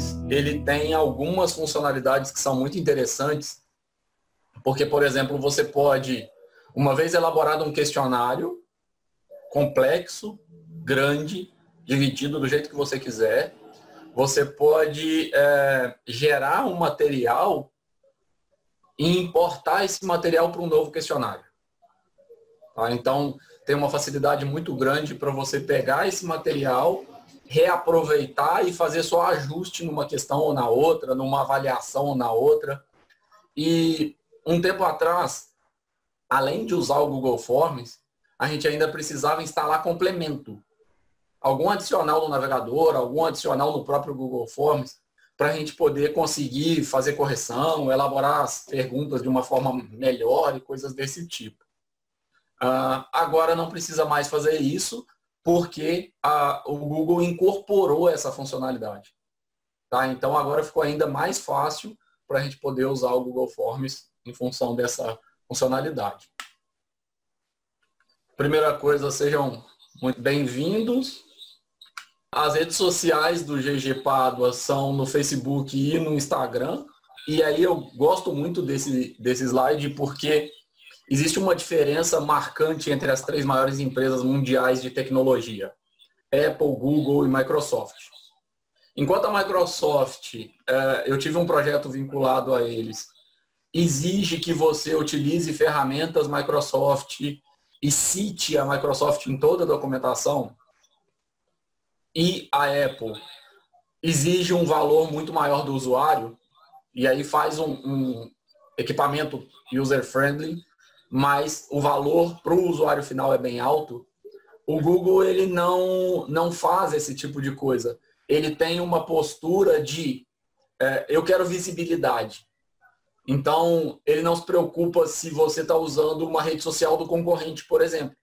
Forms, ele tem algumas funcionalidades que são muito interessantes, porque, por exemplo, você pode, uma vez elaborado um questionário complexo, grande, dividido do jeito que você quiser, você pode gerar um material e importar esse material para um novo questionário. Tá? Então, tem uma facilidade muito grande para você pegar esse material, reaproveitar e fazer só ajuste numa questão ou na outra, numa avaliação ou na outra. E um tempo atrás, além de usar o Google Forms, a gente ainda precisava instalar complemento. Algum adicional no navegador, algum adicional no próprio Google Forms, para a gente poder conseguir fazer correção, elaborar as perguntas de uma forma melhor e coisas desse tipo. Agora não precisa mais fazer isso, porque o Google incorporou essa funcionalidade. Tá? Então agora ficou ainda mais fácil para a gente poder usar o Google Forms em função dessa funcionalidade. Primeira coisa, sejam muito bem-vindos. As redes sociais do GG Pádua são no Facebook e no Instagram. E aí eu gosto muito desse slide porque existe uma diferença marcante entre as 3 maiores empresas mundiais de tecnologia: Apple, Google e Microsoft. Enquanto a Microsoft, eu tive um projeto vinculado a eles, exige que você utilize ferramentas Microsoft e cite a Microsoft em toda a documentação, e a Apple exige um valor muito maior do usuário, e aí faz um equipamento user-friendly, mas o valor para o usuário final é bem alto. O Google ele não faz esse tipo de coisa. Ele tem uma postura de eu quero visibilidade. Então, ele não se preocupa se você está usando uma rede social do concorrente, por exemplo.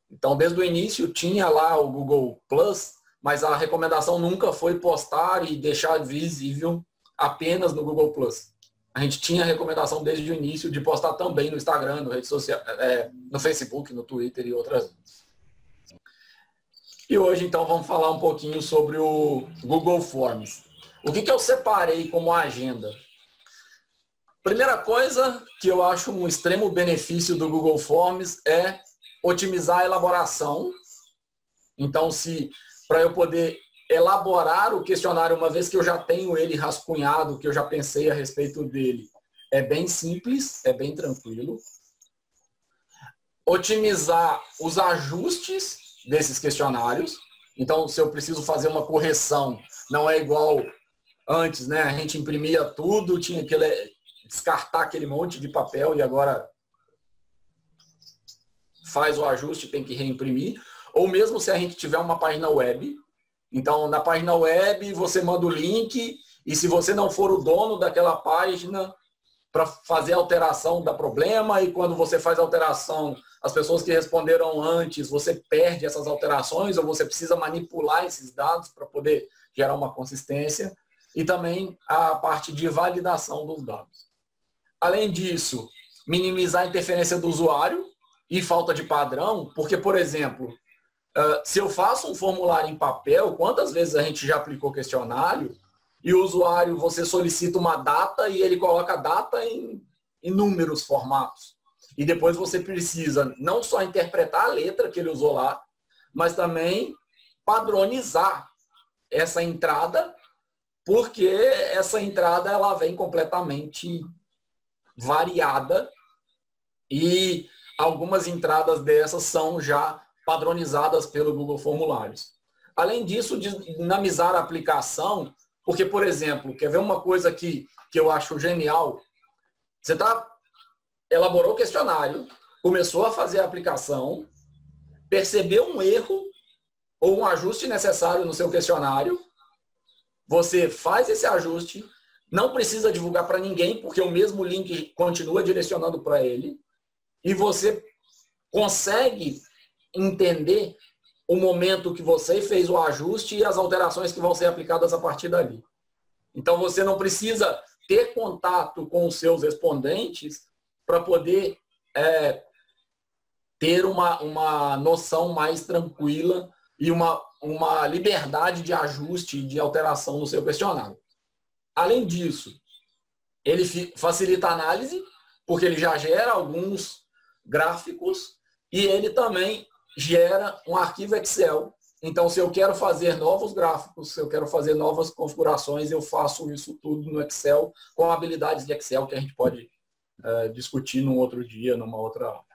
Então, desde o início, tinha lá o Google Plus, mas a recomendação nunca foi postar e deixar visível apenas no Google Plus. A gente tinha a recomendação desde o início de postar também no Instagram, no rede social, no Facebook, no Twitter e outras redes. E hoje, então, vamos falar um pouquinho sobre o Google Forms. O que eu separei como agenda? Primeira coisa que eu acho um extremo benefício do Google Forms é otimizar a elaboração. Então, para eu poder elaborar o questionário, uma vez que eu já tenho ele rascunhado, que eu já pensei a respeito dele, é bem simples, é bem tranquilo. Otimizar os ajustes desses questionários. Então, se eu preciso fazer uma correção, não é igual antes, né? A gente imprimia tudo, tinha que descartar aquele monte de papel e agora faz o ajuste, tem que reimprimir. Ou mesmo se a gente tiver uma página web. Então, na página web, você manda o link e se você não for o dono daquela página para fazer a alteração, dá problema. E quando você faz a alteração, as pessoas que responderam antes, você perde essas alterações ou você precisa manipular esses dados para poder gerar uma consistência. E também a parte de validação dos dados. Além disso, minimizar a interferência do usuário e falta de padrão, porque, por exemplo, se eu faço um formulário em papel, quantas vezes a gente já aplicou questionário e o usuário, você solicita uma data e ele coloca a data em inúmeros formatos. E depois você precisa não só interpretar a letra que ele usou lá, mas também padronizar essa entrada, porque essa entrada ela vem completamente variada e algumas entradas dessas são já padronizadas pelo Google Formulários. Além disso, dinamizar a aplicação, porque, por exemplo, quer ver uma coisa que eu acho genial? Você elaborou o questionário, começou a fazer a aplicação, percebeu um erro ou um ajuste necessário no seu questionário, você faz esse ajuste, não precisa divulgar para ninguém, porque o mesmo link continua direcionando para ele, e você consegue entender o momento que você fez o ajuste e as alterações que vão ser aplicadas a partir dali. Então, você não precisa ter contato com os seus respondentes para poder ter uma noção mais tranquila e uma liberdade de ajuste e de alteração no seu questionário. Além disso, ele facilita a análise, porque ele já gera alguns gráficos e ele também gera um arquivo Excel. Então, se eu quero fazer novos gráficos, se eu quero fazer novas configurações, eu faço isso tudo no Excel, com habilidades de Excel que a gente pode discutir num outro dia, numa outra aula.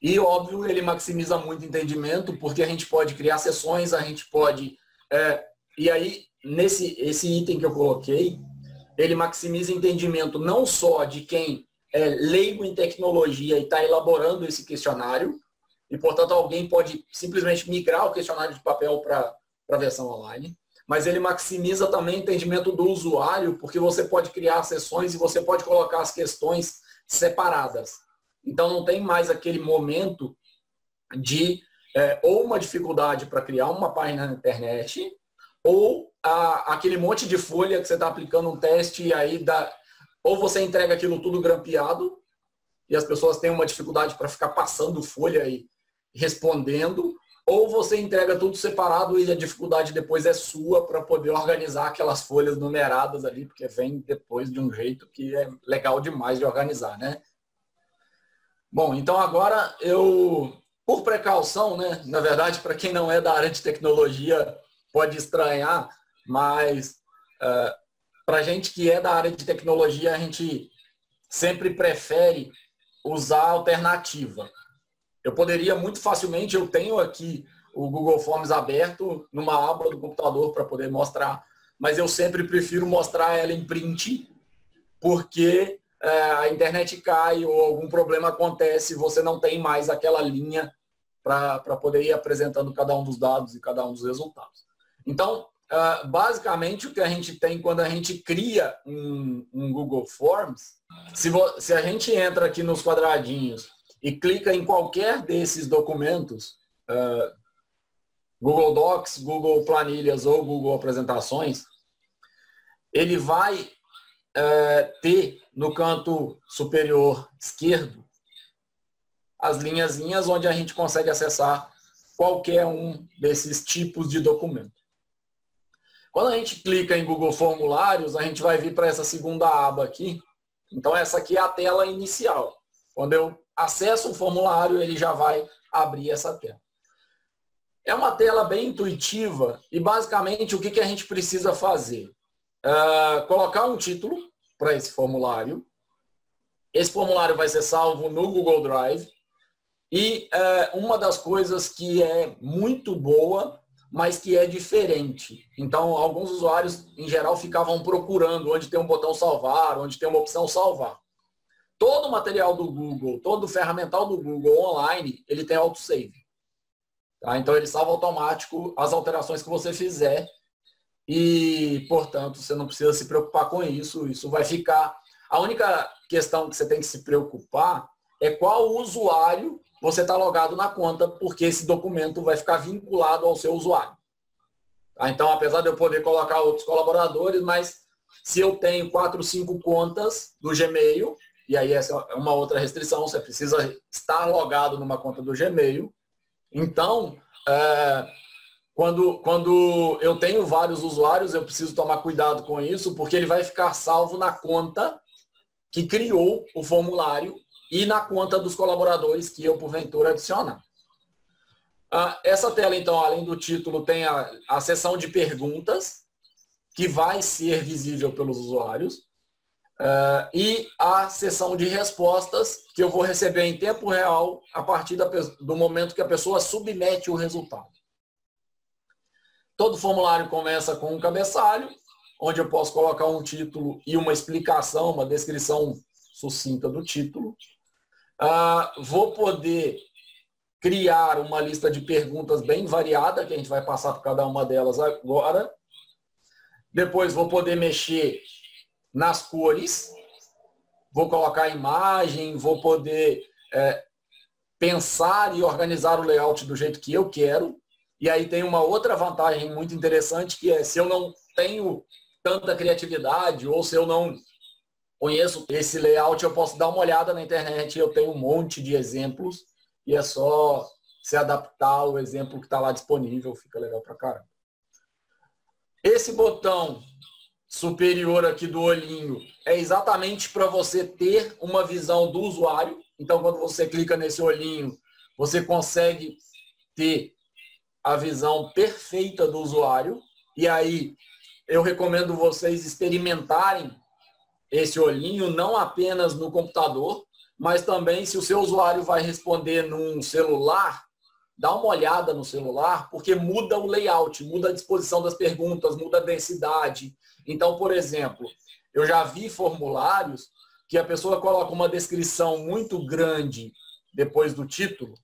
E, óbvio, ele maximiza muito entendimento, porque a gente pode criar sessões, a gente pode... e aí, esse item que eu coloquei, ele maximiza entendimento não só de quem é leigo em tecnologia e está elaborando esse questionário, e, portanto, alguém pode simplesmente migrar o questionário de papel para a versão online, mas ele maximiza também o entendimento do usuário, porque você pode criar sessões e você pode colocar as questões separadas. Então, não tem mais aquele momento de ou uma dificuldade para criar uma página na internet, ou aquele monte de folha que você está aplicando um teste e aí ou você entrega aquilo tudo grampeado, e as pessoas têm uma dificuldade para ficar passando folha e respondendo, ou você entrega tudo separado e a dificuldade depois é sua para poder organizar aquelas folhas numeradas ali, porque vem depois de um jeito que é legal demais de organizar, né? Bom, então agora por precaução, né? Na verdade, para quem não é da área de tecnologia, pode estranhar, mas para a gente que é da área de tecnologia, a gente sempre prefere usar a alternativa. Eu poderia muito facilmente, eu tenho aqui o Google Forms aberto numa aba do computador para poder mostrar, mas eu sempre prefiro mostrar ela em print, porque a internet cai ou algum problema acontece, você não tem mais aquela linha para poder ir apresentando cada um dos dados e cada um dos resultados. Então, basicamente, o que a gente tem quando a gente cria um Google Forms, se a gente entra aqui nos quadradinhos e clica em qualquer desses documentos, Google Docs, Google Planilhas ou Google Apresentações, ele vai ter no canto superior esquerdo as linhazinhas onde a gente consegue acessar qualquer um desses tipos de documento. Quando a gente clica em Google Formulários, a gente vai vir para essa segunda aba aqui. Então, essa aqui é a tela inicial. Quando eu acesso o formulário, ele já vai abrir essa tela. É uma tela bem intuitiva e, basicamente, o que a gente precisa fazer? Colocar um título para esse formulário. Esse formulário vai ser salvo no Google Drive. E uma das coisas que é muito boa, mas que é diferente. Então, alguns usuários, em geral, ficavam procurando onde tem um botão salvar, onde tem uma opção salvar. Todo o material do Google, todo o ferramental do Google online, ele tem autosave. Tá? Então, ele salva automático as alterações que você fizer e, portanto, você não precisa se preocupar com isso. Isso vai ficar... A única questão que você tem que se preocupar é qual usuário você está logado na conta, porque esse documento vai ficar vinculado ao seu usuário. Tá? Então, apesar de eu poder colocar outros colaboradores, mas se eu tenho 4, 5 contas do Gmail, e aí essa é uma outra restrição, você precisa estar logado numa conta do Gmail. Então, quando eu tenho vários usuários, eu preciso tomar cuidado com isso, porque ele vai ficar salvo na conta que criou o formulário e na conta dos colaboradores que eu, porventura, adicionar. Essa tela, então, além do título, tem a seção de perguntas, que vai ser visível pelos usuários, e a seção de respostas, que eu vou receber em tempo real a partir do momento que a pessoa submete o resultado. Todo formulário começa com um cabeçalho, onde eu posso colocar um título e uma explicação, uma descrição sucinta do título. Vou poder criar uma lista de perguntas bem variada, que a gente vai passar por cada uma delas agora. Depois vou poder mexer nas cores, vou colocar imagem, vou poder pensar e organizar o layout do jeito que eu quero. E aí tem uma outra vantagem muito interessante, que é se eu não tenho tanta criatividade ou se eu não conheço esse layout, eu posso dar uma olhada na internet, eu tenho um monte de exemplos e é só se adaptar ao exemplo que está lá disponível, fica legal pra caramba. Esse botão superior aqui do olhinho é exatamente para você ter uma visão do usuário. Então, quando você clica nesse olhinho, você consegue ter a visão perfeita do usuário. E aí, eu recomendo vocês experimentarem esse olhinho, não apenas no computador, mas também se o seu usuário vai responder num celular, dá uma olhada no celular, porque muda o layout, muda a disposição das perguntas, muda a densidade. Então, por exemplo, eu já vi formulários que a pessoa coloca uma descrição muito grande depois do título,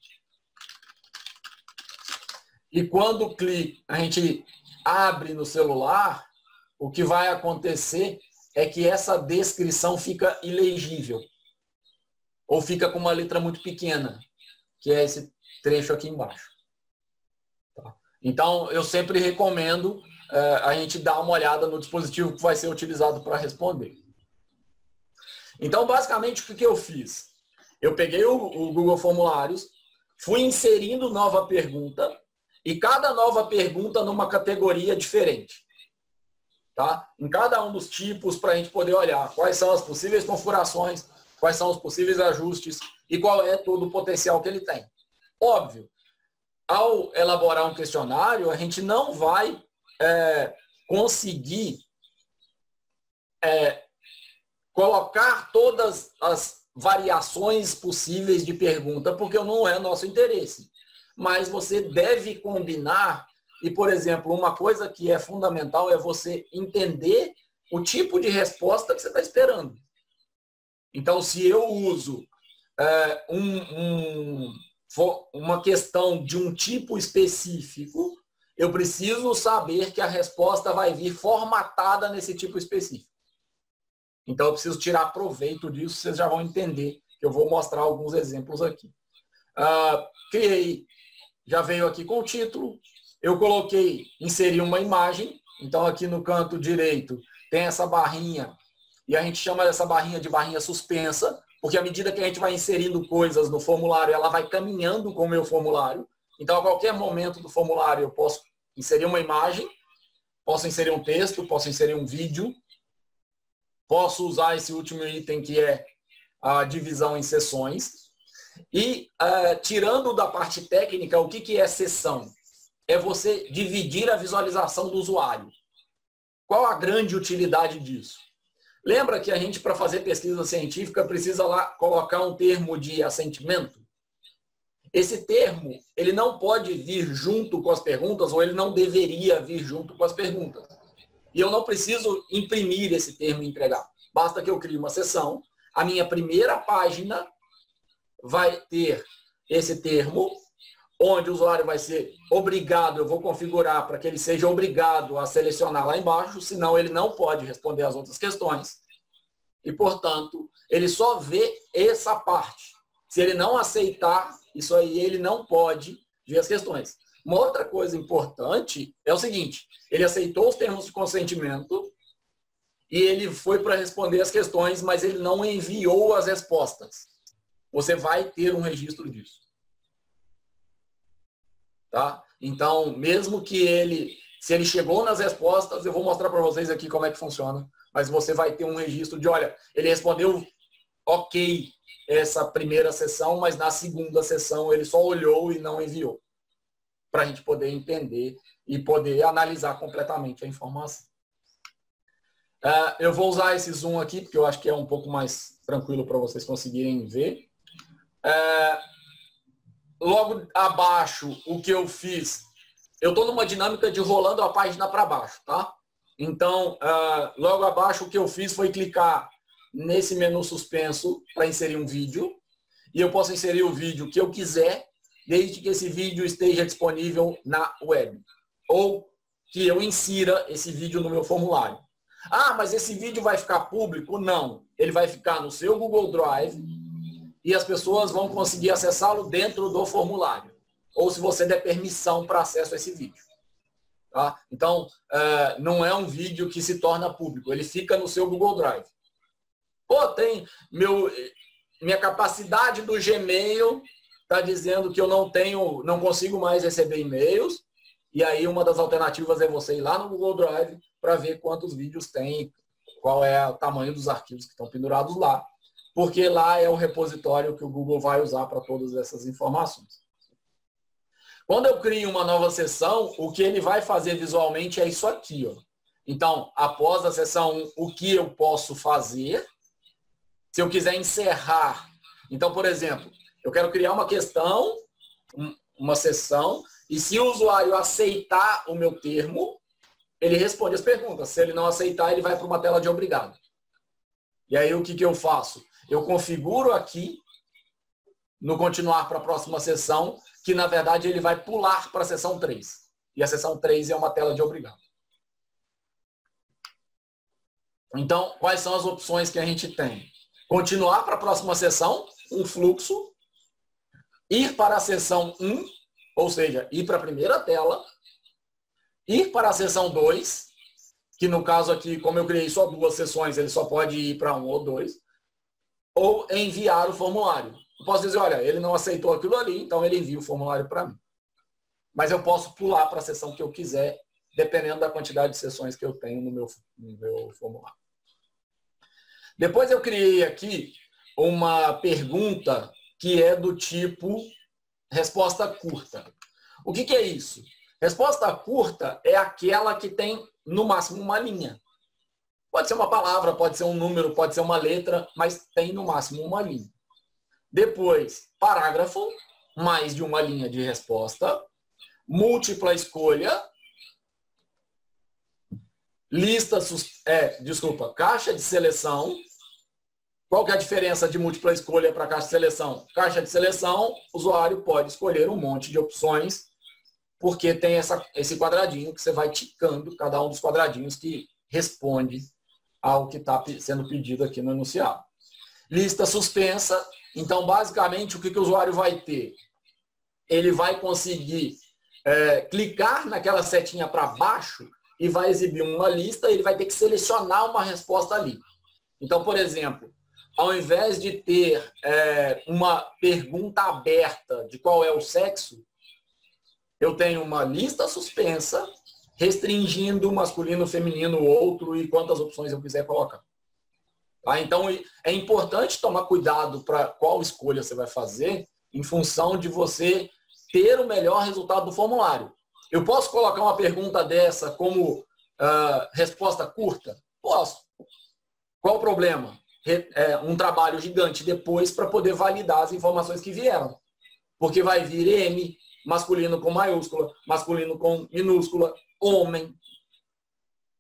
e quando a gente abre no celular, o que vai acontecer é que essa descrição fica ilegível, ou fica com uma letra muito pequena, que é esse trecho aqui embaixo. Tá? Então, eu sempre recomendo a gente dar uma olhada no dispositivo que vai ser utilizado para responder. Então, basicamente, o que eu fiz? Eu peguei o Google Formulários, fui inserindo nova pergunta, e cada nova pergunta numa categoria diferente. Tá? Em cada um dos tipos, para a gente poder olhar quais são as possíveis configurações, quais são os possíveis ajustes e qual é todo o potencial que ele tem. Óbvio, ao elaborar um questionário, a gente não vai conseguir colocar todas as variações possíveis de pergunta, porque não é nosso interesse. Mas você deve combinar, e, por exemplo, uma coisa que é fundamental é você entender o tipo de resposta que você está esperando. Então, se eu uso uma questão de um tipo específico, eu preciso saber que a resposta vai vir formatada nesse tipo específico. Então, eu preciso tirar proveito disso, vocês já vão entender, que eu vou mostrar alguns exemplos aqui. Criei, já veio aqui com o título, eu coloquei, inseri uma imagem, então aqui no canto direito tem essa barrinha, e a gente chama essa barrinha de barrinha suspensa, porque à medida que a gente vai inserindo coisas no formulário, ela vai caminhando com o meu formulário. Então, a qualquer momento do formulário, eu posso inserir uma imagem, posso inserir um texto, posso inserir um vídeo, posso usar esse último item que é a divisão em seções. E, tirando da parte técnica, o que é seção? É você dividir a visualização do usuário. Qual a grande utilidade disso? Lembra que a gente, para fazer pesquisa científica, precisa lá colocar um termo de assentimento? Esse termo, ele não pode vir junto com as perguntas, ou ele não deveria vir junto com as perguntas. E eu não preciso imprimir esse termo e entregar. Basta que eu crie uma seção, a minha primeira página vai ter esse termo, onde o usuário vai ser obrigado, eu vou configurar para que ele seja obrigado a selecionar lá embaixo, senão ele não pode responder as outras questões. E, portanto, ele só vê essa parte. Se ele não aceitar isso aí, ele não pode ver as questões. Uma outra coisa importante é o seguinte, ele aceitou os termos de consentimento e ele foi para responder as questões, mas ele não enviou as respostas. Você vai ter um registro disso. Tá? Então, mesmo que se ele chegou nas respostas, eu vou mostrar para vocês aqui como é que funciona, mas você vai ter um registro de, olha, ele respondeu ok essa primeira sessão, mas na segunda sessão ele só olhou e não enviou, para a gente poder entender e poder analisar completamente a informação. Eu vou usar esse zoom aqui, porque eu acho que é um pouco mais tranquilo para vocês conseguirem ver. Logo abaixo, o que eu fiz, eu estou numa dinâmica de rolando a página para baixo, tá? Então, logo abaixo, o que eu fiz foi clicar nesse menu suspenso para inserir um vídeo, e eu posso inserir o vídeo que eu quiser, desde que esse vídeo esteja disponível na web, ou que eu insira esse vídeo no meu formulário. Ah, mas esse vídeo vai ficar público? Não, ele vai ficar no seu Google Drive, e as pessoas vão conseguir acessá-lo dentro do formulário. Ou se você der permissão para acesso a esse vídeo. Tá? Então, não é um vídeo que se torna público. Ele fica no seu Google Drive. Pô, tem minha capacidade do Gmail está dizendo que eu não consigo mais receber e-mails. E aí uma das alternativas é você ir lá no Google Drive para ver quantos vídeos tem, qual é o tamanho dos arquivos que estão pendurados lá. Porque lá é o repositório que o Google vai usar para todas essas informações. Quando eu crio uma nova sessão, o que ele vai fazer visualmente é isso aqui, ó. Então, após a sessão 1, o que eu posso fazer? Se eu quiser encerrar. Então, por exemplo, eu quero criar uma questão, uma sessão, e se o usuário aceitar o meu termo, ele responde as perguntas. Se ele não aceitar, ele vai para uma tela de obrigado. E aí, o que eu faço? Eu configuro aqui, no continuar para a próxima sessão, que na verdade ele vai pular para a sessão 3. E a sessão 3 é uma tela de obrigado. Então, quais são as opções que a gente tem? Continuar para a próxima sessão, um fluxo. Ir para a sessão 1, ou seja, ir para a primeira tela. Ir para a sessão 2, que no caso aqui, como eu criei só 2 sessões, ele só pode ir para 1 ou 2. Ou enviar o formulário. Eu posso dizer, olha, ele não aceitou aquilo ali, então ele envia o formulário para mim. Mas eu posso pular para a sessão que eu quiser, dependendo da quantidade de sessões que eu tenho no meu formulário. Depois eu criei aqui uma pergunta que é do tipo resposta curta. O que é isso? Resposta curta é aquela que tem, no máximo, uma linha. Pode ser uma palavra, pode ser um número, pode ser uma letra, mas tem, no máximo, uma linha. Depois, parágrafo, mais de uma linha de resposta, múltipla escolha, caixa de seleção. Qual que é a diferença de múltipla escolha para caixa de seleção? Caixa de seleção, o usuário pode escolher um monte de opções, porque tem esse quadradinho que você vai ticando cada um dos quadradinhos que responde ao que está sendo pedido aqui no enunciado. Lista suspensa. Então, basicamente, o que o usuário vai ter? Ele vai conseguir clicar naquela setinha para baixo e vai exibir uma lista, ele vai ter que selecionar uma resposta ali. Então, por exemplo, ao invés de ter uma pergunta aberta de qual é o sexo, eu tenho uma lista suspensa, restringindo masculino, feminino, outro e quantas opções eu quiser colocar. Tá? Então, é importante tomar cuidado para qual escolha você vai fazer em função de você ter o melhor resultado do formulário. Eu posso colocar uma pergunta dessa como resposta curta? Posso. Qual o problema? Um trabalho gigante depois para poder validar as informações que vieram. Porque vai vir M, masculino com maiúscula, masculino com minúscula, homem.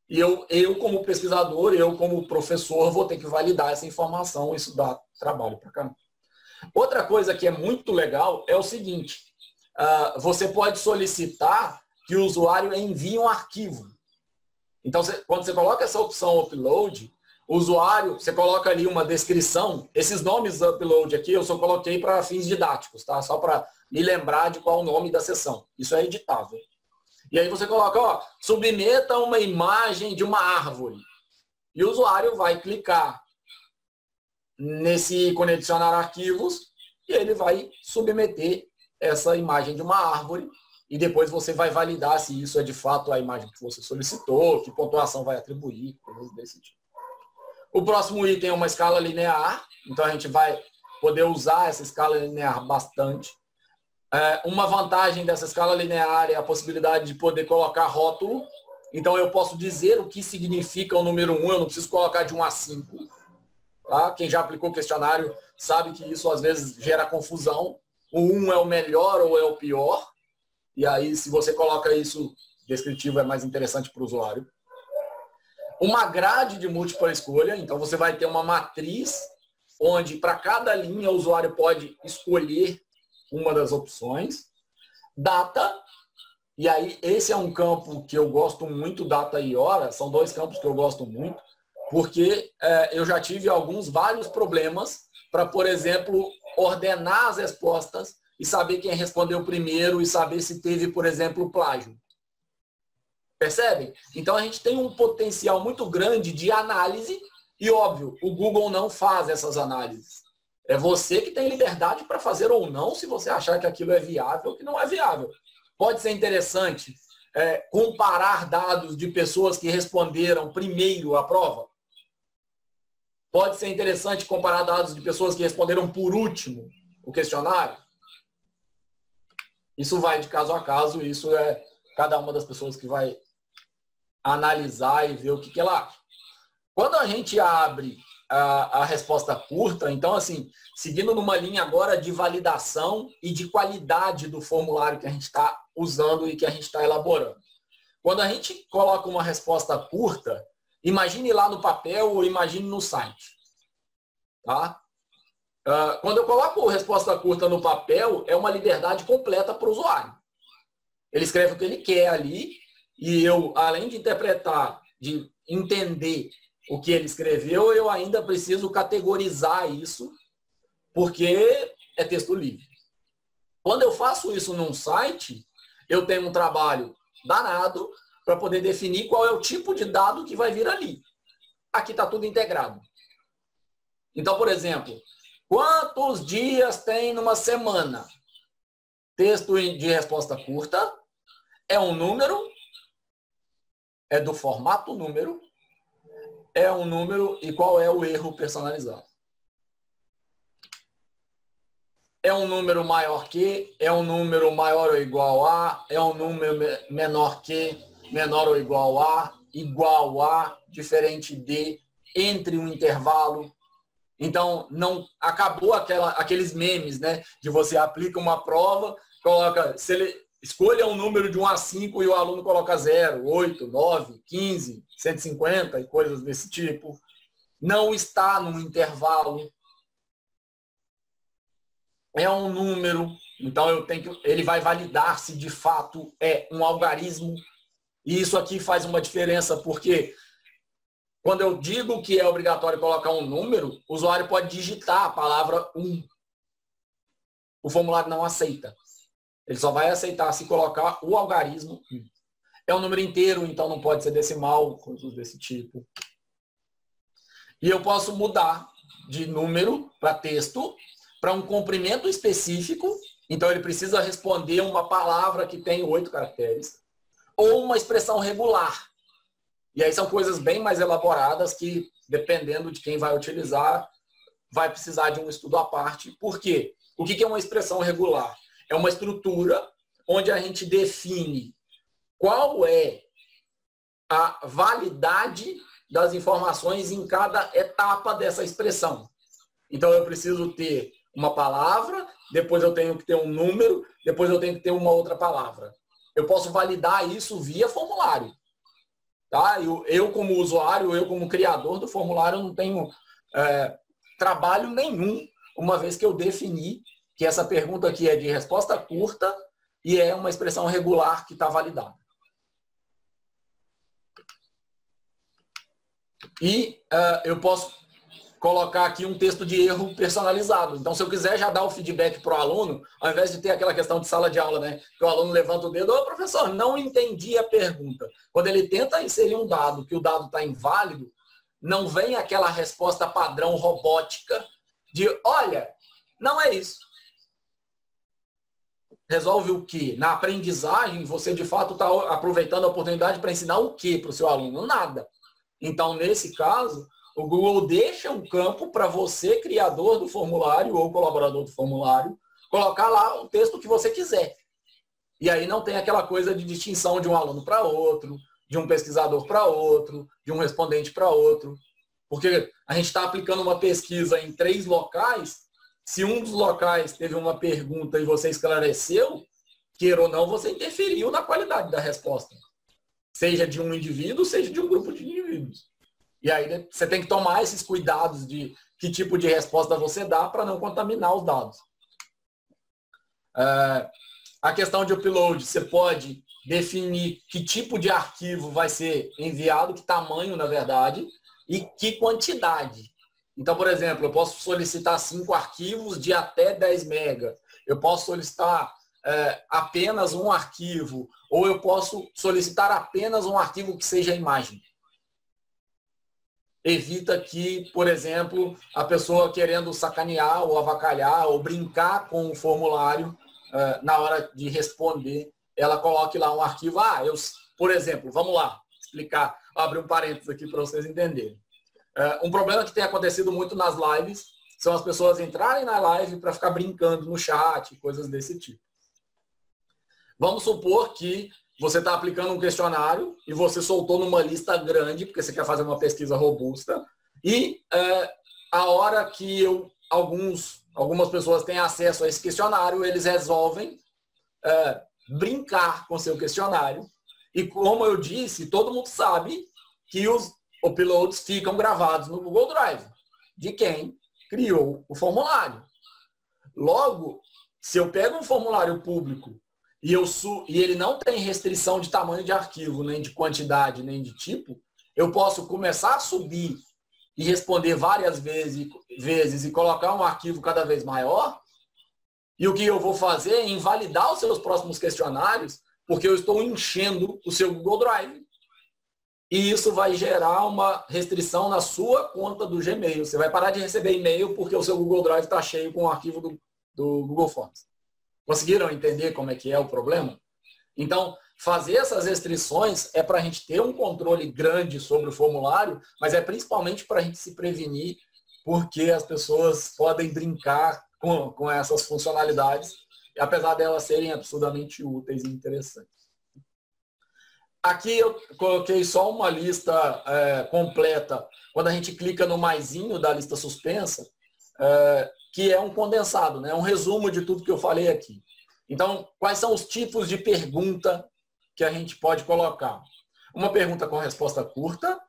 E eu como pesquisador, eu como professor, vou ter que validar essa informação. Isso dá trabalho para caramba. Outra coisa que é muito legal é o seguinte. Você pode solicitar que o usuário envie um arquivo. Então, quando você coloca essa opção upload, o usuário, você coloca ali uma descrição. Esses nomes upload aqui eu só coloquei para fins didáticos, tá? Só para me lembrar de qual o nome da sessão. Isso é editável. E aí você coloca, submeta uma imagem de uma árvore. E o usuário vai clicar nesse ícone adicionar arquivos e ele vai submeter essa imagem de uma árvore e depois você vai validar se isso é de fato a imagem que você solicitou, que pontuação vai atribuir, coisas desse tipo. O próximo item é uma escala linear, então a gente vai poder usar essa escala linear bastante. Uma vantagem dessa escala linear é a possibilidade de poder colocar rótulo. Então eu posso dizer o que significa o número 1, eu não preciso colocar de 1 a 5. Tá? Quem já aplicou o questionário sabe que isso às vezes gera confusão. O 1 é o melhor ou é o pior. E aí, se você coloca isso descritivo, é mais interessante para o usuário. Uma grade de múltipla escolha. Então, você vai ter uma matriz onde, para cada linha, o usuário pode escolher uma das opções. Data. E aí, esse é um campo que eu gosto muito, data e hora. São 2 campos que eu gosto muito, porque eu já tive vários problemas para, por exemplo, ordenar as respostas e saber quem respondeu primeiro e saber se teve, por exemplo, plágio. Percebem? Então, a gente tem um potencial muito grande de análise e, óbvio, o Google não faz essas análises. É você que tem liberdade para fazer ou não, se você achar que aquilo é viável ou que não é viável. Pode ser interessante comparar dados de pessoas que responderam primeiro a prova. Pode ser interessante comparar dados de pessoas que responderam por último o questionário. Isso vai de caso a caso, isso é cada uma das pessoas que vai analisar e ver o que ela acha. Quando a gente abre a resposta curta, então, assim, seguindo numa linha agora de validação e de qualidade do formulário que a gente está usando e que a gente está elaborando. Quando a gente coloca uma resposta curta, imagine lá no papel ou imagine no site. Tá? Quando eu coloco resposta curta no papel, é uma liberdade completa para o usuário. Ele escreve o que ele quer ali e eu, além de interpretar, de entender o que ele escreveu, eu ainda preciso categorizar isso, porque é texto livre. Quando eu faço isso num site, eu tenho um trabalho danado para poder definir qual é o tipo de dado que vai vir ali. Aqui está tudo integrado. Então, por exemplo, quantos dias tem numa semana? Texto de resposta curta é um número, é do formato número, é um número e qual é o erro personalizado. É um número maior que, é um número maior ou igual a, é um número menor que, menor ou igual a, diferente de, entre um intervalo. Então, não acabou aqueles memes, né? De você aplica uma prova, coloca, escolha um número de 1 a 5 e o aluno coloca 0, 8, 9, 15, 150 e coisas desse tipo. Não está num intervalo. É um número, então ele vai validar se de fato é um algarismo. E isso aqui faz uma diferença, porque quando eu digo que é obrigatório colocar um número, o usuário pode digitar a palavra 1. O formulário não aceita. Ele só vai aceitar se colocar o algarismo 1. É um número inteiro, então não pode ser decimal, coisas desse tipo. E eu posso mudar de número para texto, para um comprimento específico. Então ele precisa responder uma palavra que tem 8 caracteres. Ou uma expressão regular. E aí são coisas bem mais elaboradas que, dependendo de quem vai utilizar, vai precisar de um estudo à parte. Por quê? O que é uma expressão regular? É uma estrutura onde a gente define qual é a validade das informações em cada etapa dessa expressão. Então eu preciso ter uma palavra, depois eu tenho que ter um número, depois eu tenho que ter uma outra palavra. Eu posso validar isso via formulário. Tá? Eu como usuário, eu como criador do formulário, não tenho trabalho nenhum, uma vez que eu defini que essa pergunta aqui é de resposta curta e é uma expressão regular que está validada. E eu posso colocar aqui um texto de erro personalizado. Então, se eu quiser já dar o feedback para o aluno, ao invés de ter aquela questão de sala de aula, né? Que o aluno levanta o dedo, ô professor, não entendi a pergunta. Quando ele tenta inserir um dado, que o dado está inválido, não vem aquela resposta padrão robótica de, olha, não é isso. Resolve o quê? Na aprendizagem, você de fato está aproveitando a oportunidade para ensinar o quê para o seu aluno? Nada. Então, nesse caso, o Google deixa um campo para você, criador do formulário ou colaborador do formulário, colocar lá o texto que você quiser. E aí não tem aquela coisa de distinção de um aluno para outro, de um pesquisador para outro, de um respondente para outro. Porque a gente está aplicando uma pesquisa em 3 locais, se um dos locais teve uma pergunta e você esclareceu, queira ou não, você interferiu na qualidade da resposta. Seja de um indivíduo, seja de um grupo de indivíduos. E aí você tem que tomar esses cuidados de que tipo de resposta você dá para não contaminar os dados. A questão de upload, você pode definir que tipo de arquivo vai ser enviado, que tamanho, na verdade, e que quantidade. Então, por exemplo, eu posso solicitar 5 arquivos de até 10 MB. Eu posso solicitar apenas um arquivo, ou eu posso solicitar apenas um arquivo que seja imagem. evita que, por exemplo, a pessoa querendo sacanear ou avacalhar ou brincar com o formulário na hora de responder, ela coloque lá um arquivo. Por exemplo, vamos lá explicar, abrir um parênteses aqui para vocês entenderem. Um problema que tem acontecido muito nas lives são as pessoas entrarem na live para ficar brincando no chat, coisas desse tipo. Vamos supor que você está aplicando um questionário e você soltou numa lista grande, porque você quer fazer uma pesquisa robusta, e a hora que algumas pessoas têm acesso a esse questionário, eles resolvem brincar com seu questionário. E como eu disse, todo mundo sabe que os uploads ficam gravados no Google Drive, de quem criou o formulário. Logo, se eu pego um formulário público e ele não tem restrição de tamanho de arquivo, nem de quantidade, nem de tipo, eu posso começar a subir e responder várias vezes e colocar um arquivo cada vez maior. E o que eu vou fazer é invalidar os seus próximos questionários, porque eu estou enchendo o seu Google Drive. E isso vai gerar uma restrição na sua conta do Gmail. Você vai parar de receber e-mail porque o seu Google Drive está cheio com o arquivo do Google Forms. Conseguiram entender como é que é o problema? Então, fazer essas restrições é para a gente ter um controle grande sobre o formulário, mas é principalmente para a gente se prevenir, porque as pessoas podem brincar com essas funcionalidades, apesar delas serem absurdamente úteis e interessantes. Aqui eu coloquei só uma lista completa, quando a gente clica no maisinho da lista suspensa, que é um condensado, né? Um resumo de tudo que eu falei aqui. Então, quais são os tipos de pergunta que a gente pode colocar? Uma pergunta com resposta curta,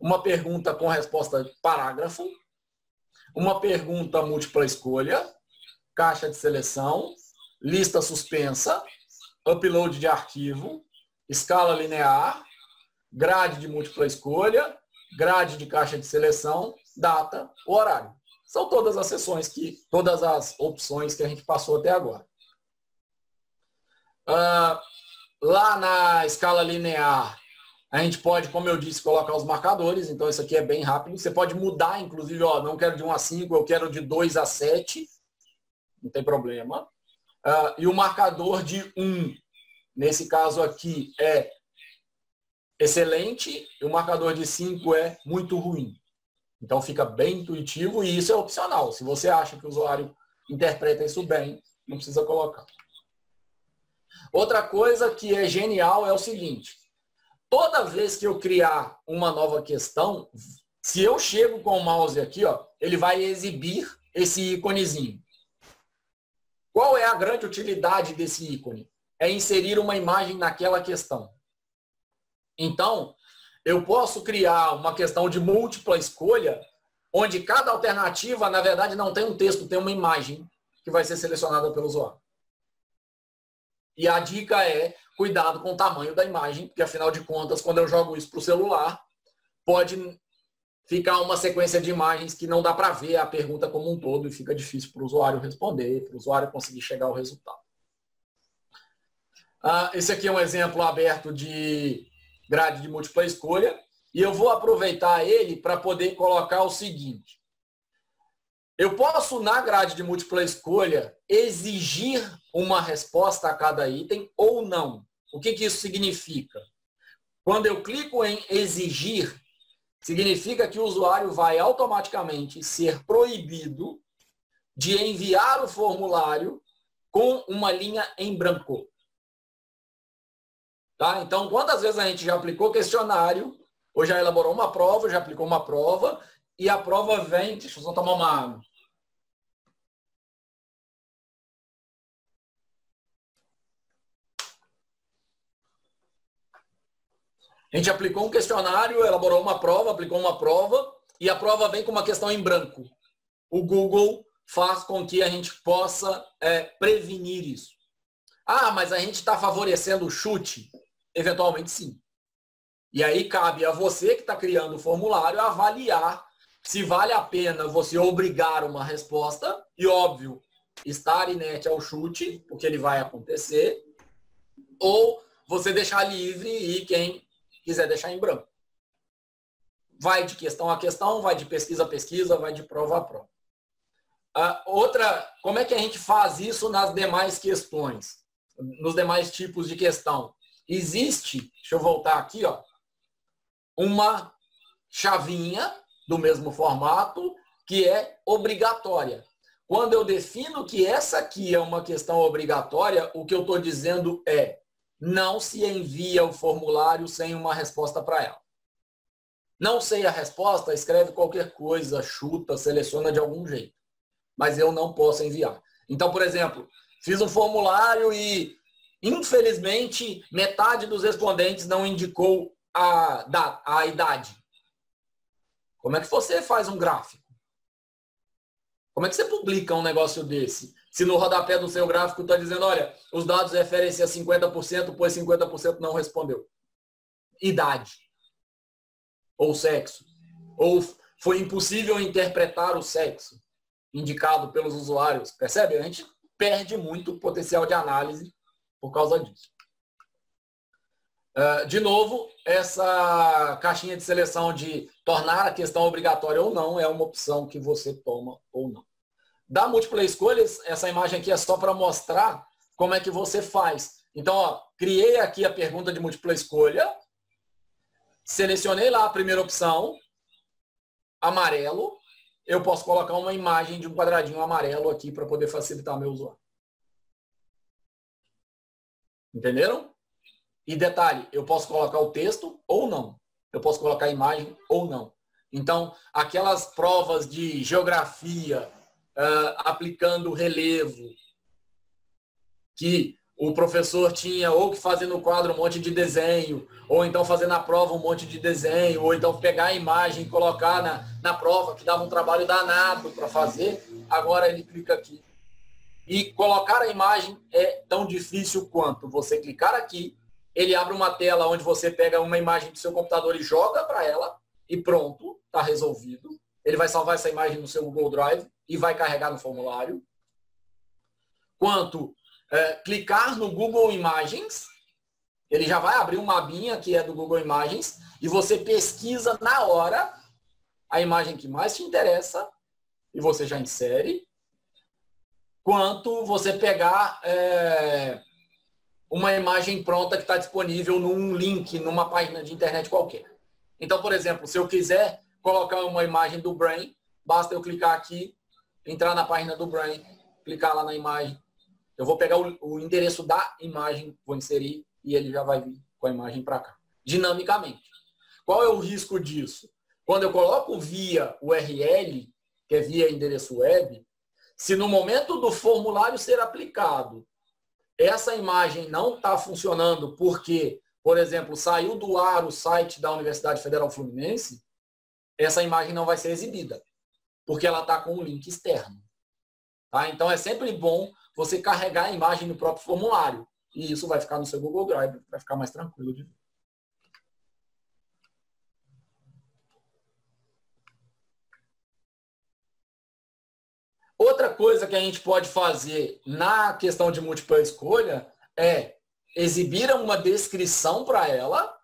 uma pergunta com resposta parágrafo, uma pergunta múltipla escolha, caixa de seleção, lista suspensa, upload de arquivo, escala linear, grade de múltipla escolha, grade de caixa de seleção, data, horário. São todas as sessões todas as opções que a gente passou até agora. Lá na escala linear, a gente pode, como eu disse, colocar os marcadores. Então, isso aqui é bem rápido. Você pode mudar, inclusive, não quero de 1 a 5, eu quero de 2 a 7. Não tem problema. E o marcador de 1, nesse caso aqui, é excelente. E o marcador de 5 é muito ruim. Então, fica bem intuitivo e isso é opcional. Se você acha que o usuário interpreta isso bem, não precisa colocar. Outra coisa que é genial é o seguinte. Toda vez que eu criar uma nova questão, se eu chego com o mouse aqui, ele vai exibir esse íconezinho. Qual é a grande utilidade desse ícone? É inserir uma imagem naquela questão. Então, eu posso criar uma questão de múltipla escolha, onde cada alternativa, na verdade, não tem um texto, tem uma imagem que vai ser selecionada pelo usuário. E a dica é cuidado com o tamanho da imagem, porque, afinal de contas, quando eu jogo isso para o celular, pode ficar uma sequência de imagens que não dá para ver a pergunta como um todo e fica difícil para o usuário responder, para o usuário conseguir chegar ao resultado. Esse aqui é um exemplo aberto de grade de múltipla escolha, e eu vou aproveitar ele para poder colocar o seguinte. Eu posso, na grade de múltipla escolha, exigir uma resposta a cada item ou não. O que isso significa? Quando eu clico em exigir, significa que o usuário vai automaticamente ser proibido de enviar o formulário com uma linha em branco. Tá? Então, quantas vezes a gente já aplicou questionário, ou já elaborou uma prova, já aplicou uma prova, e a prova vem... Deixa eu só tomar uma água. A gente aplicou um questionário, elaborou uma prova, aplicou uma prova, e a prova vem com uma questão em branco. O Google faz com que a gente possa prevenir isso. Mas a gente está favorecendo o chute? Eventualmente, sim. E aí cabe a você que está criando o formulário avaliar se vale a pena você obrigar uma resposta, e óbvio, estar inerte ao chute, porque ele vai acontecer, ou você deixar livre e quem quiser deixar em branco. vai de questão a questão, vai de pesquisa a pesquisa, vai de prova a prova. Como é que a gente faz isso nas demais questões? Nos demais tipos de questão? Existe, deixa eu voltar aqui, ó, uma chavinha do mesmo formato que é obrigatória. Quando eu defino que essa aqui é uma questão obrigatória, o que eu estou dizendo é: não se envia o formulário sem uma resposta para ela. Não sei a resposta, escreve qualquer coisa, chuta, seleciona de algum jeito. Mas eu não posso enviar. Então, por exemplo, fiz um formulário e, infelizmente, metade dos respondentes não indicou a idade. Como é que você faz um gráfico? Como é que você publica um negócio desse? Se no rodapé do seu gráfico está dizendo, olha, os dados referem-se a 50%, pois 50% não respondeu. Idade. Ou sexo. Ou foi impossível interpretar o sexo indicado pelos usuários. Percebe? A gente perde muito potencial de análise por causa disso. De novo, essa caixinha de seleção de tornar a questão obrigatória ou não é uma opção que você toma ou não. Da múltipla escolhas, essa imagem aqui é só para mostrar como é que você faz. Então, ó, criei aqui a pergunta de múltipla escolha, selecionei lá a primeira opção, amarelo, eu posso colocar uma imagem de um quadradinho amarelo aqui para poder facilitar meu usuário. Entenderam? E detalhe, eu posso colocar o texto ou não. Eu posso colocar a imagem ou não. Então, aquelas provas de geografia, aplicando relevo, que o professor tinha ou que fazer no quadro um monte de desenho, ou então fazer na prova um monte de desenho, ou então pegar a imagem e colocar na prova, que dava um trabalho danado para fazer, agora ele clica aqui. E colocar a imagem é tão difícil quanto você clicar aqui, ele abre uma tela onde você pega uma imagem do seu computador e joga para ela, e pronto, está resolvido. Ele vai salvar essa imagem no seu Google Drive e vai carregar no formulário. Quanto clicar no Google Imagens, ele já vai abrir uma abinha que é do Google Imagens, e você pesquisa na hora a imagem que mais te interessa, e você já insere. Quanto você pegar uma imagem pronta que está disponível num link, numa página de internet qualquer. Então, por exemplo, se eu quiser colocar uma imagem do Brain, basta eu clicar aqui, entrar na página do Brain, clicar lá na imagem. Eu vou pegar o endereço da imagem, vou inserir e ele já vai vir com a imagem para cá, dinamicamente. Qual é o risco disso? Quando eu coloco via URL, que é via endereço web, se no momento do formulário ser aplicado, essa imagem não está funcionando porque, por exemplo, saiu do ar o site da Universidade Federal Fluminense, essa imagem não vai ser exibida, porque ela está com um link externo. Tá? Então, é sempre bom você carregar a imagem no próprio formulário. E isso vai ficar no seu Google Drive, vai ficar mais tranquilo de ver. Outra coisa que a gente pode fazer na questão de múltipla escolha é exibir uma descrição para ela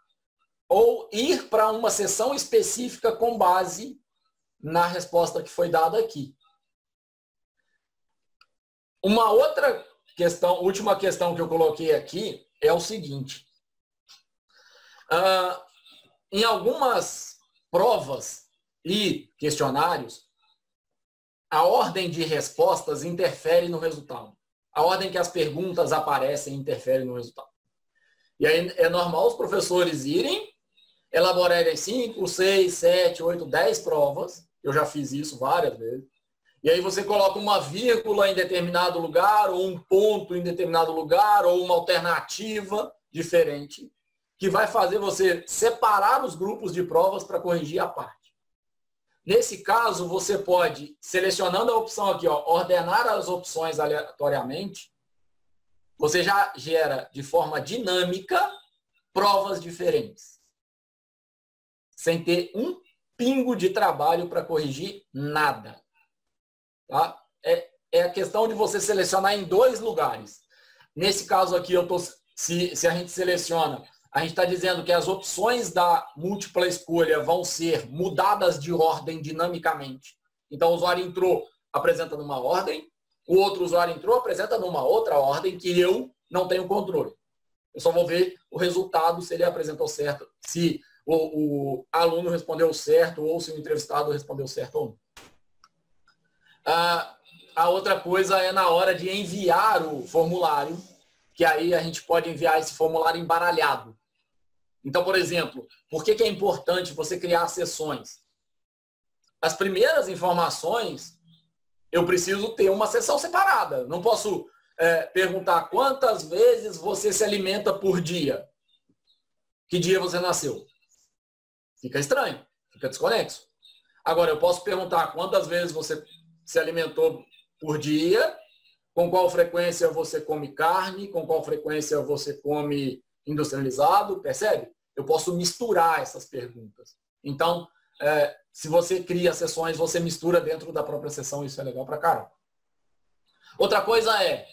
ou ir para uma seção específica com base na resposta que foi dada aqui. Uma outra questão, última questão que eu coloquei aqui é o seguinte. Em algumas provas e questionários, a ordem de respostas interfere no resultado. A ordem que as perguntas aparecem interfere no resultado. E aí é normal os professores irem, elaborarem 5, 6, 7, 8, 10 provas. Eu já fiz isso várias vezes. E aí você coloca uma vírgula em determinado lugar, ou um ponto em determinado lugar, ou uma alternativa diferente, que vai fazer você separar os grupos de provas para corrigir a parte. Nesse caso, você pode, selecionando a opção aqui, ó, ordenar as opções aleatoriamente, você já gera de forma dinâmica provas diferentes. Sem ter um pingo de trabalho para corrigir nada. Tá? É a questão de você selecionar em 2 lugares. Nesse caso aqui, se a gente seleciona A gente está dizendo que as opções da múltipla escolha vão ser mudadas de ordem dinamicamente. Então, o usuário entrou, apresenta numa ordem, o outro usuário entrou, apresenta numa outra ordem que eu não tenho controle. Eu só vou ver o resultado se ele apresentou certo, se o aluno respondeu certo ou se o entrevistado respondeu certo ou não. A outra coisa é na hora de enviar o formulário, que aí a gente pode enviar esse formulário embaralhado. Então, por exemplo, por que é importante você criar sessões? As primeiras informações, eu preciso ter uma sessão separada. Não posso perguntar quantas vezes você se alimenta por dia. Que dia você nasceu? Fica estranho, fica desconexo. Agora, eu posso perguntar quantas vezes você se alimentou por dia, com qual frequência você come carne, com qual frequência você come industrializado, percebe? Eu posso misturar essas perguntas. Então, se você cria sessões, você mistura dentro da própria sessão, isso é legal pra caramba. Outra coisa é,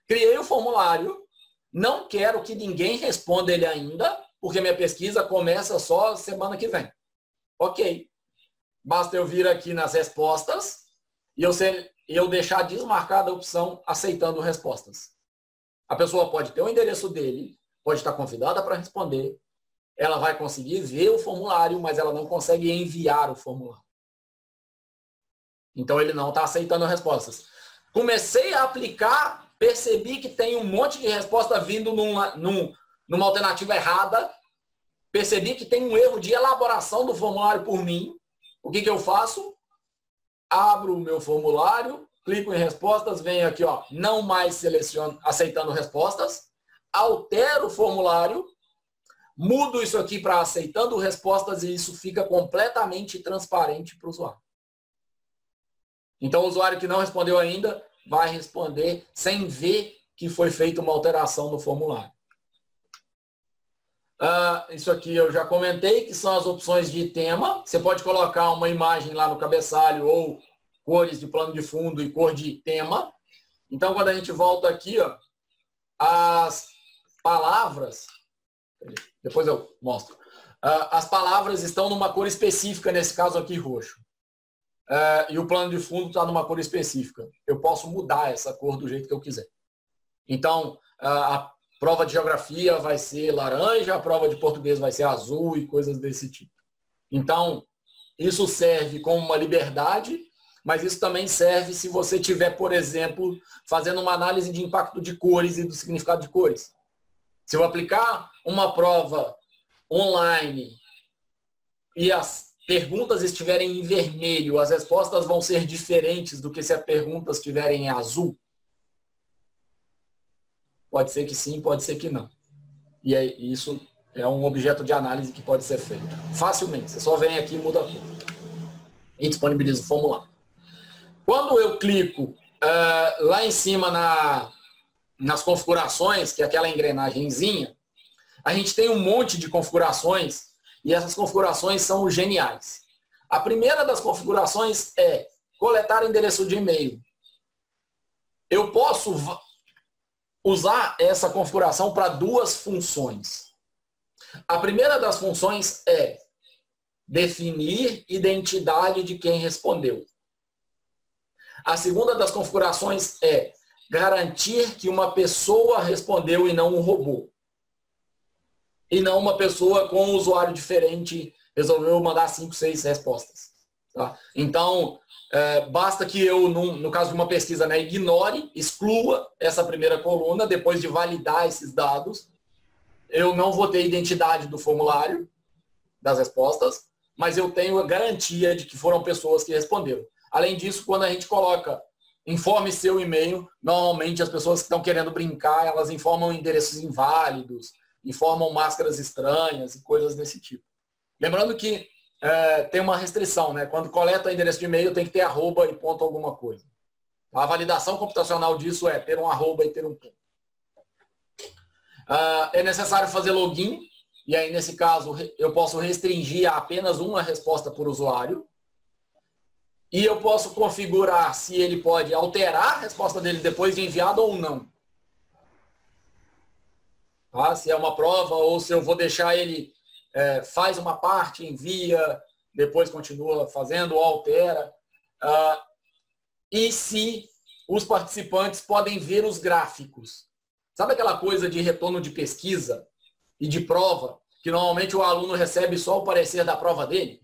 criei o formulário, não quero que ninguém responda ele ainda, porque minha pesquisa começa só semana que vem. Ok. Basta eu vir aqui nas respostas e eu deixar desmarcada a opção aceitando respostas. A pessoa pode ter o endereço dele, pode estar convidada para responder, ela vai conseguir ver o formulário, mas ela não consegue enviar o formulário. Então, ele não está aceitando respostas. Comecei a aplicar, percebi que tem um monte de resposta vindo numa alternativa errada, percebi que tem um erro de elaboração do formulário por mim. O que eu faço? Abro o meu formulário, clico em respostas, venho aqui, ó, não mais seleciono, aceitando respostas, altero o formulário, mudo isso aqui para aceitando respostas e isso fica completamente transparente para o usuário. Então, o usuário que não respondeu ainda vai responder sem ver que foi feita uma alteração no formulário. Isso aqui eu já comentei, que são as opções de tema. Você pode colocar uma imagem lá no cabeçalho ou cores de plano de fundo e cor de tema. Então, quando a gente volta aqui, ó, as palavras, depois eu mostro, as palavras estão numa cor específica, nesse caso aqui roxo. E o plano de fundo está numa cor específica. Eu posso mudar essa cor do jeito que eu quiser. Então, a prova de geografia vai ser laranja, a prova de português vai ser azul e coisas desse tipo. Então, isso serve como uma liberdade, mas isso também serve se você tiver, por exemplo, fazendo uma análise de impacto de cores e do significado de cores. Se eu aplicar uma prova online e as perguntas estiverem em vermelho, as respostas vão ser diferentes do que se as perguntas estiverem em azul? Pode ser que sim, pode ser que não. E isso é um objeto de análise que pode ser feito facilmente. Você só vem aqui e muda a cor. E disponibiliza o formulário. Quando eu clico lá em cima nas configurações, que é aquela engrenagemzinha, a gente tem um monte de configurações e essas configurações são geniais. A primeira das configurações é coletar endereço de e-mail. Eu posso usar essa configuração para duas funções. A primeira das funções é definir identidade de quem respondeu. A segunda das configurações é garantir que uma pessoa respondeu e não um robô. E não uma pessoa com um usuário diferente resolveu mandar 5, 6 respostas. Tá? Então, basta que eu, no caso de uma pesquisa, né, ignore, exclua essa primeira coluna, depois de validar esses dados. Eu não vou ter identidade do formulário, das respostas, mas eu tenho a garantia de que foram pessoas que responderam. Além disso, quando a gente coloca informe seu e-mail, normalmente as pessoas que estão querendo brincar, elas informam endereços inválidos, informam máscaras estranhas e coisas desse tipo. Lembrando que tem uma restrição, né? Quando coleta endereço de e-mail, tem que ter arroba e ponto alguma coisa. A validação computacional disso é ter um arroba e ter um ponto. É necessário fazer login, e aí, nesse caso, eu posso restringir a apenas uma resposta por usuário. E eu posso configurar se ele pode alterar a resposta dele depois de enviado ou não. tá? Se é uma prova ou se eu vou deixar ele faz uma parte, envia, depois continua fazendo ou altera. E se os participantes podem ver os gráficos. Sabe aquela coisa de retorno de pesquisa e de prova, que normalmente o aluno recebe só o parecer da prova dele?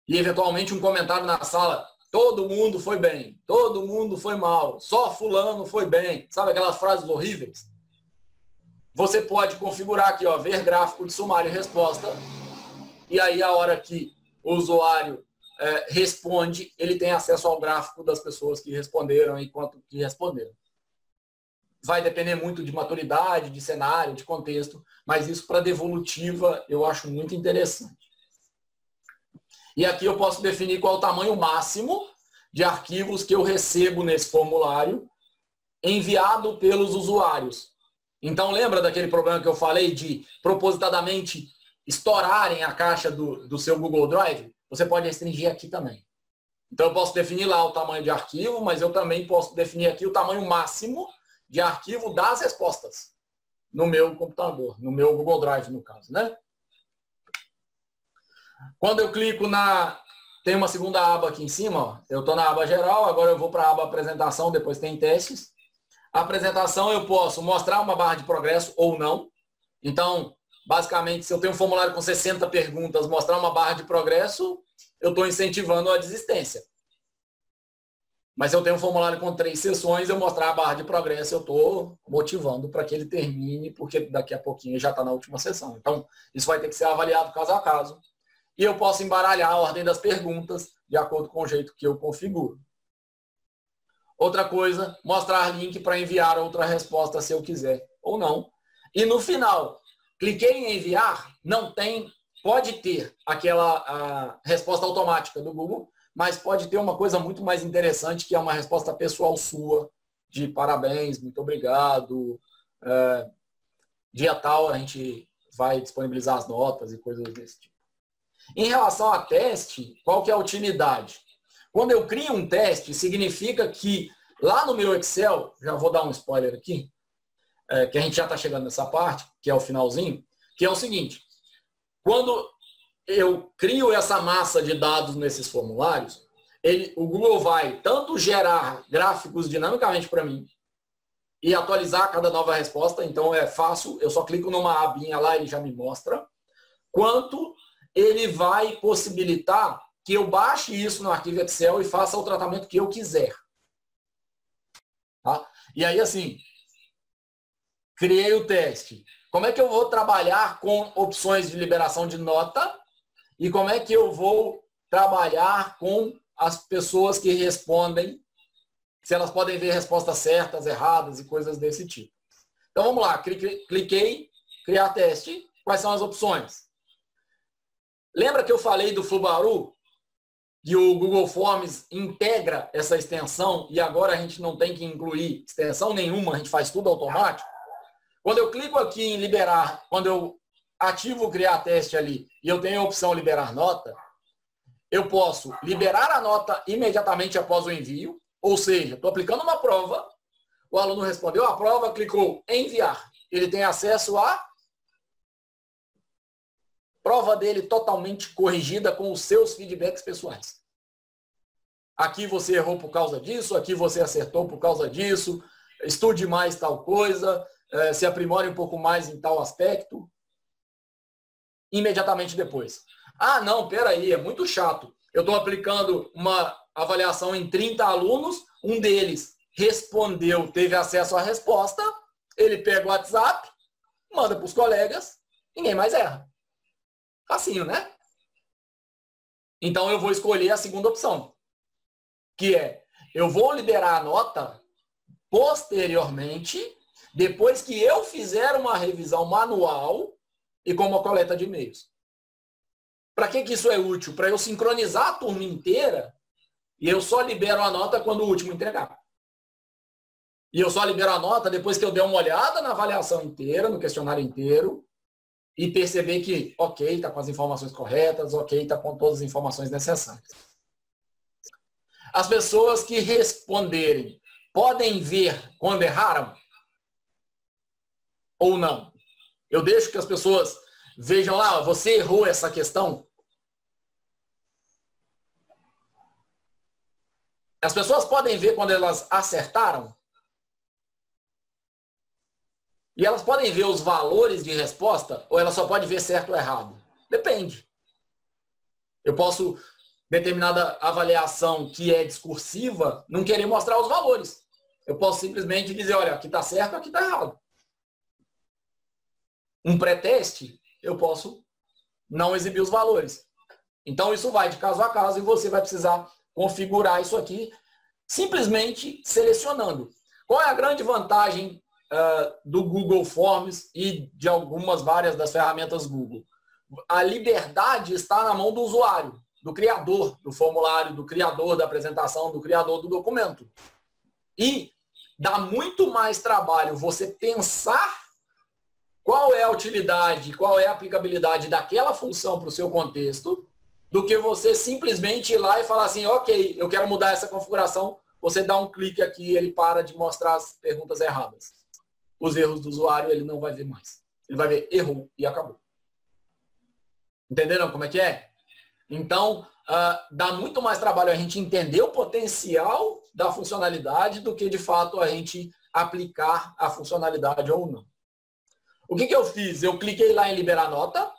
E eventualmente um comentário na sala, todo mundo foi bem, todo mundo foi mal, só fulano foi bem. Sabe aquelas frases horríveis? Você pode configurar aqui, ó, ver gráfico de sumário e resposta. E aí a hora que o usuário responde, ele tem acesso ao gráfico das pessoas que responderam e quanto que responderam. Vai depender muito de maturidade, de cenário, de contexto, mas isso para devolutiva eu acho muito interessante. E aqui eu posso definir qual é o tamanho máximo de arquivos que eu recebo nesse formulário enviado pelos usuários. Então lembra daquele problema que eu falei de propositadamente estourarem a caixa do seu Google Drive? Você pode restringir aqui também. Então eu posso definir lá o tamanho de arquivo, mas eu também posso definir aqui o tamanho máximo de arquivo das respostas no meu computador, no meu Google Drive, no caso, né? Quando eu clico tem uma segunda aba aqui em cima, ó. Eu estou na aba geral, agora eu vou para a aba apresentação, depois tem testes. A apresentação eu posso mostrar uma barra de progresso ou não. Então, basicamente, se eu tenho um formulário com 60 perguntas, mostrar uma barra de progresso, eu estou incentivando a desistência. Mas se eu tenho um formulário com 3 sessões, eu mostrar a barra de progresso, eu estou motivando para que ele termine, porque daqui a pouquinho ele já está na última sessão. Então, isso vai ter que ser avaliado caso a caso. E eu posso embaralhar a ordem das perguntas de acordo com o jeito que eu configuro. Outra coisa, mostrar link para enviar outra resposta se eu quiser ou não. E no final, cliquei em enviar, não tem, pode ter a resposta automática do Google, mas pode ter uma coisa muito mais interessante, que é uma resposta pessoal sua, de parabéns, muito obrigado, dia tal a gente vai disponibilizar as notas e coisas desse tipo. Em relação a teste, qual que é a utilidade? Quando eu crio um teste, significa que lá no meu Excel, já vou dar um spoiler aqui, que a gente já está chegando nessa parte, que é o finalzinho, que é o seguinte: quando eu crio essa massa de dados nesses formulários, o Google vai tanto gerar gráficos dinamicamente para mim e atualizar cada nova resposta, então é fácil, eu só clico numa abinha lá e ele já me mostra, quanto ele vai possibilitar que eu baixe isso no arquivo Excel e faça o tratamento que eu quiser. Tá? E aí, assim, criei o teste. Como é que eu vou trabalhar com opções de liberação de nota e como é que eu vou trabalhar com as pessoas que respondem, se elas podem ver respostas certas, erradas e coisas desse tipo. Então, vamos lá. Cliquei, criar teste. Quais são as opções? Lembra que eu falei do Flubaru? E o Google Forms integra essa extensão e agora a gente não tem que incluir extensão nenhuma, a gente faz tudo automático. Quando eu clico aqui em liberar, quando eu ativo criar teste ali e eu tenho a opção liberar nota, eu posso liberar a nota imediatamente após o envio, ou seja, estou aplicando uma prova, o aluno respondeu a prova, clicou em enviar. Ele tem acesso à prova dele totalmente corrigida com os seus feedbacks pessoais. Aqui você errou por causa disso, aqui você acertou por causa disso, estude mais tal coisa, se aprimore um pouco mais em tal aspecto. Imediatamente depois. Ah, não, peraí, é muito chato. Eu estou aplicando uma avaliação em 30 alunos, um deles respondeu, teve acesso à resposta, ele pega o WhatsApp, manda para os colegas, ninguém mais erra. Facinho, né? Então eu vou escolher a segunda opção, que é, eu vou liberar a nota posteriormente, depois que eu fizer uma revisão manual e com uma coleta de e-mails. Para que isso é útil? Para eu sincronizar a turma inteira e eu só libero a nota quando o último entregar. E eu só libero a nota depois que eu der uma olhada na avaliação inteira, no questionário inteiro, e perceber que, ok, está com as informações corretas, ok, está com todas as informações necessárias. As pessoas que responderem podem ver quando erraram? Ou não? Eu deixo que as pessoas vejam lá, você errou essa questão. As pessoas podem ver quando elas acertaram. E elas podem ver os valores de resposta ou elas só podem ver certo ou errado? Depende. Eu posso, determinada avaliação que é discursiva, não querer mostrar os valores. Eu posso simplesmente dizer, olha, aqui está certo, aqui está errado. Um pré-teste, eu posso não exibir os valores. Então, isso vai de caso a caso e você vai precisar configurar isso aqui simplesmente selecionando. Qual é a grande vantagem do Google Forms e de várias das ferramentas Google? A liberdade está na mão do usuário, do criador do formulário, do criador da apresentação, do criador do documento. E dá muito mais trabalho você pensar qual é a utilidade, qual é a aplicabilidade daquela função para o seu contexto, do que você simplesmente ir lá e falar assim, ok, eu quero mudar essa configuração, você dá um clique aqui e ele para de mostrar as perguntas erradas. Os erros do usuário ele não vai ver mais. Ele vai ver, errou e acabou. Entenderam como é que é? Então, dá muito mais trabalho a gente entender o potencial da funcionalidade do que, de fato, a gente aplicar a funcionalidade ou não. O que eu fiz? Eu cliquei lá em liberar nota.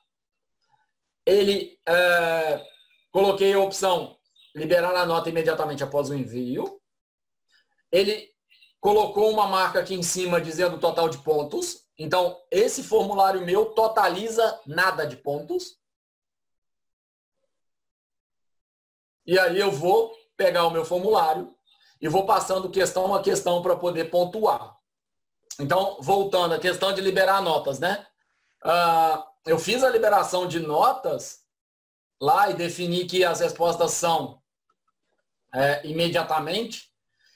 Coloquei a opção liberar a nota imediatamente após o envio. Ele colocou uma marca aqui em cima dizendo o total de pontos. Então, esse formulário meu totaliza nada de pontos. E aí eu vou pegar o meu formulário e vou passando questão a questão para poder pontuar. Então, voltando à questão de liberar notas, né? Eu fiz a liberação de notas lá e defini que as respostas são imediatamente.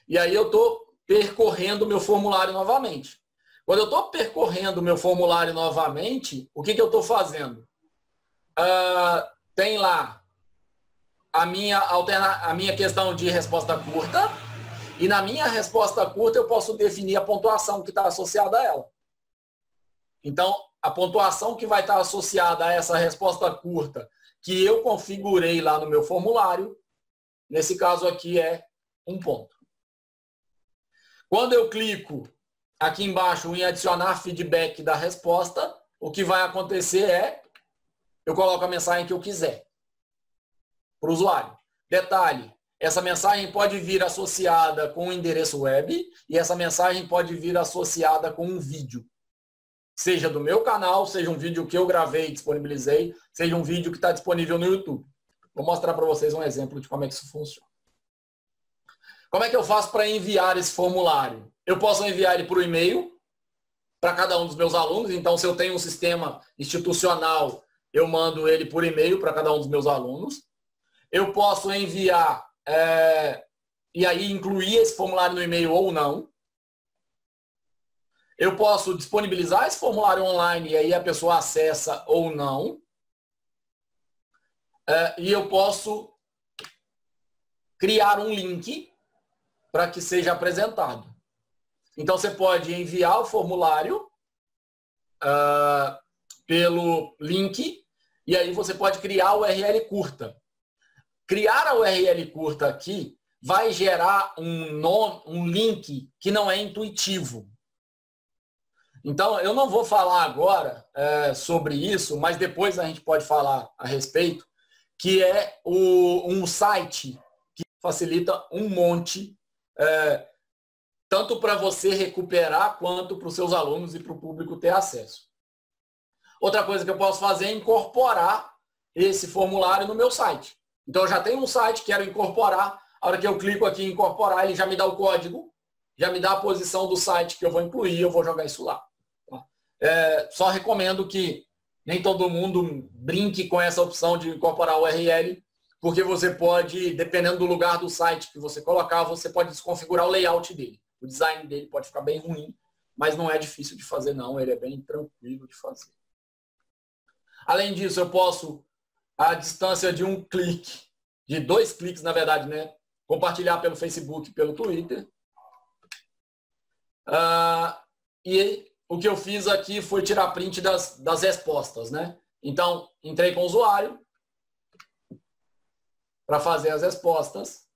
E aí eu estou percorrendo o meu formulário novamente. Quando eu estou percorrendo o meu formulário novamente, o que eu estou fazendo? Tem lá a minha questão de resposta curta. E na minha resposta curta eu posso definir a pontuação que está associada a ela. Então, a pontuação que vai estar associada a essa resposta curta que eu configurei lá no meu formulário, nesse caso aqui é 1 ponto. Quando eu clico aqui embaixo em adicionar feedback da resposta, o que vai acontecer é, eu coloco a mensagem que eu quiser para o usuário. Detalhe, essa mensagem pode vir associada com um endereço web e essa mensagem pode vir associada com um vídeo. Seja do meu canal, seja um vídeo que eu gravei e disponibilizei, seja um vídeo que está disponível no YouTube. Vou mostrar para vocês um exemplo de como é que isso funciona. Como é que eu faço para enviar esse formulário? Eu posso enviar ele por e-mail para cada um dos meus alunos. Então, se eu tenho um sistema institucional, eu mando ele por e-mail para cada um dos meus alunos. Eu posso enviar e aí incluir esse formulário no e-mail ou não. Eu posso disponibilizar esse formulário online e aí a pessoa acessa ou não. E eu posso criar um link para que seja apresentado. Então, você pode enviar o formulário pelo link e aí você pode criar a URL curta. Criar a URL curta aqui vai gerar um link que não é intuitivo. Então, eu não vou falar agora sobre isso, mas depois a gente pode falar a respeito, que é um site que facilita um monte, tanto para você recuperar, quanto para os seus alunos e para o público ter acesso. Outra coisa que eu posso fazer é incorporar esse formulário no meu site. Então, eu já tenho um site, quero incorporar. A hora que eu clico aqui em incorporar, ele já me dá o código, já me dá a posição do site que eu vou incluir, eu vou jogar isso lá. Só recomendo que nem todo mundo brinque com essa opção de incorporar o URL, porque você pode, dependendo do lugar do site que você colocar, você pode desconfigurar o layout dele. O design dele pode ficar bem ruim, mas não é difícil de fazer não, ele é bem tranquilo de fazer. Além disso, eu posso, à distância de um clique, de 2 cliques, na verdade, né? Compartilhar pelo Facebook, pelo Twitter. E o que eu fiz aqui foi tirar print das respostas, né? Então, entrei com o usuário para fazer as respostas.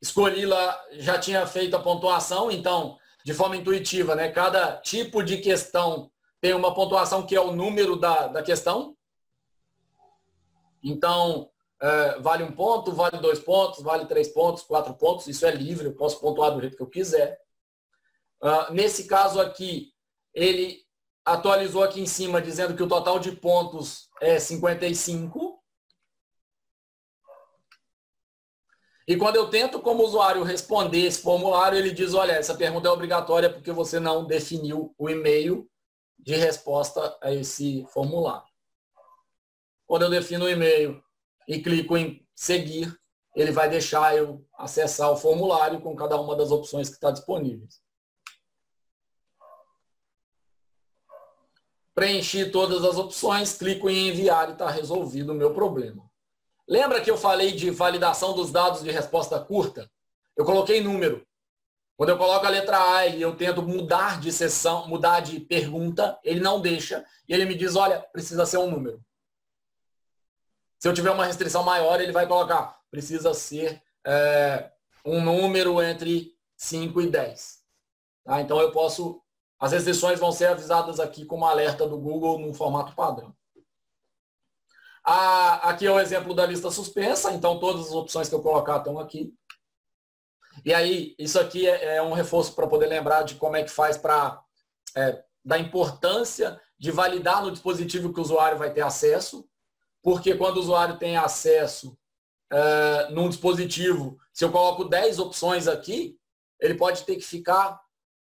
Escolhi lá, já tinha feito a pontuação, então, de forma intuitiva, né? Cada tipo de questão tem uma pontuação que é o número da questão. Então, vale 1 ponto, vale 2 pontos, vale 3 pontos, 4 pontos. Isso é livre, eu posso pontuar do jeito que eu quiser. Nesse caso aqui, ele atualizou aqui em cima, dizendo que o total de pontos é 55. E quando eu tento, como usuário, responder esse formulário, ele diz, olha, essa pergunta é obrigatória porque você não definiu o e-mail de resposta a esse formulário. Quando eu defino o e-mail e clico em seguir, ele vai deixar eu acessar o formulário com cada uma das opções que está disponíveis. Preenchi todas as opções, clico em enviar e está resolvido o meu problema. Lembra que eu falei de validação dos dados de resposta curta? Eu coloquei número. Quando eu coloco a letra A e eu tento mudar de seção, mudar de pergunta, ele não deixa. E ele me diz, olha, precisa ser um número. Se eu tiver uma restrição maior, ele vai colocar, precisa ser um número entre 5 e 10. Tá? Então eu posso, as restrições vão ser avisadas aqui como alerta do Google no formato padrão. Aqui é o exemplo da lista suspensa, então todas as opções que eu colocar estão aqui. E aí, isso aqui é um reforço para poder lembrar de como é que faz para da importância de validar no dispositivo que o usuário vai ter acesso, porque quando o usuário tem acesso num dispositivo, se eu coloco 10 opções aqui, ele pode ter que ficar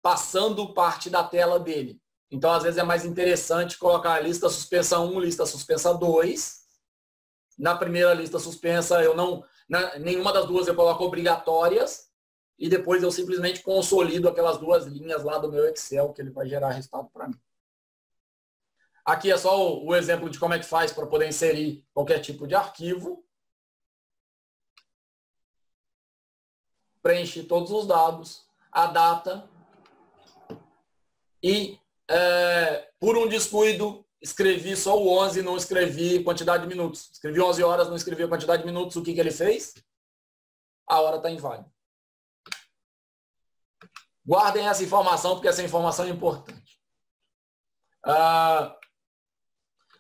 passando parte da tela dele. Então, às vezes, é mais interessante colocar a lista suspensa 1, lista suspensa 2. Na primeira lista suspensa, nenhuma das duas eu coloco obrigatórias. E depois eu simplesmente consolido aquelas 2 linhas lá do meu Excel, que ele vai gerar resultado para mim. Aqui é só o exemplo de como é que faz para poder inserir qualquer tipo de arquivo. Preenchi todos os dados, a data. E, por um descuido, escrevi só o 11, não escrevi quantidade de minutos. Escrevi 11 horas, não escrevi a quantidade de minutos. O que ele fez? A hora está inválida. Guardem essa informação, porque essa informação é importante.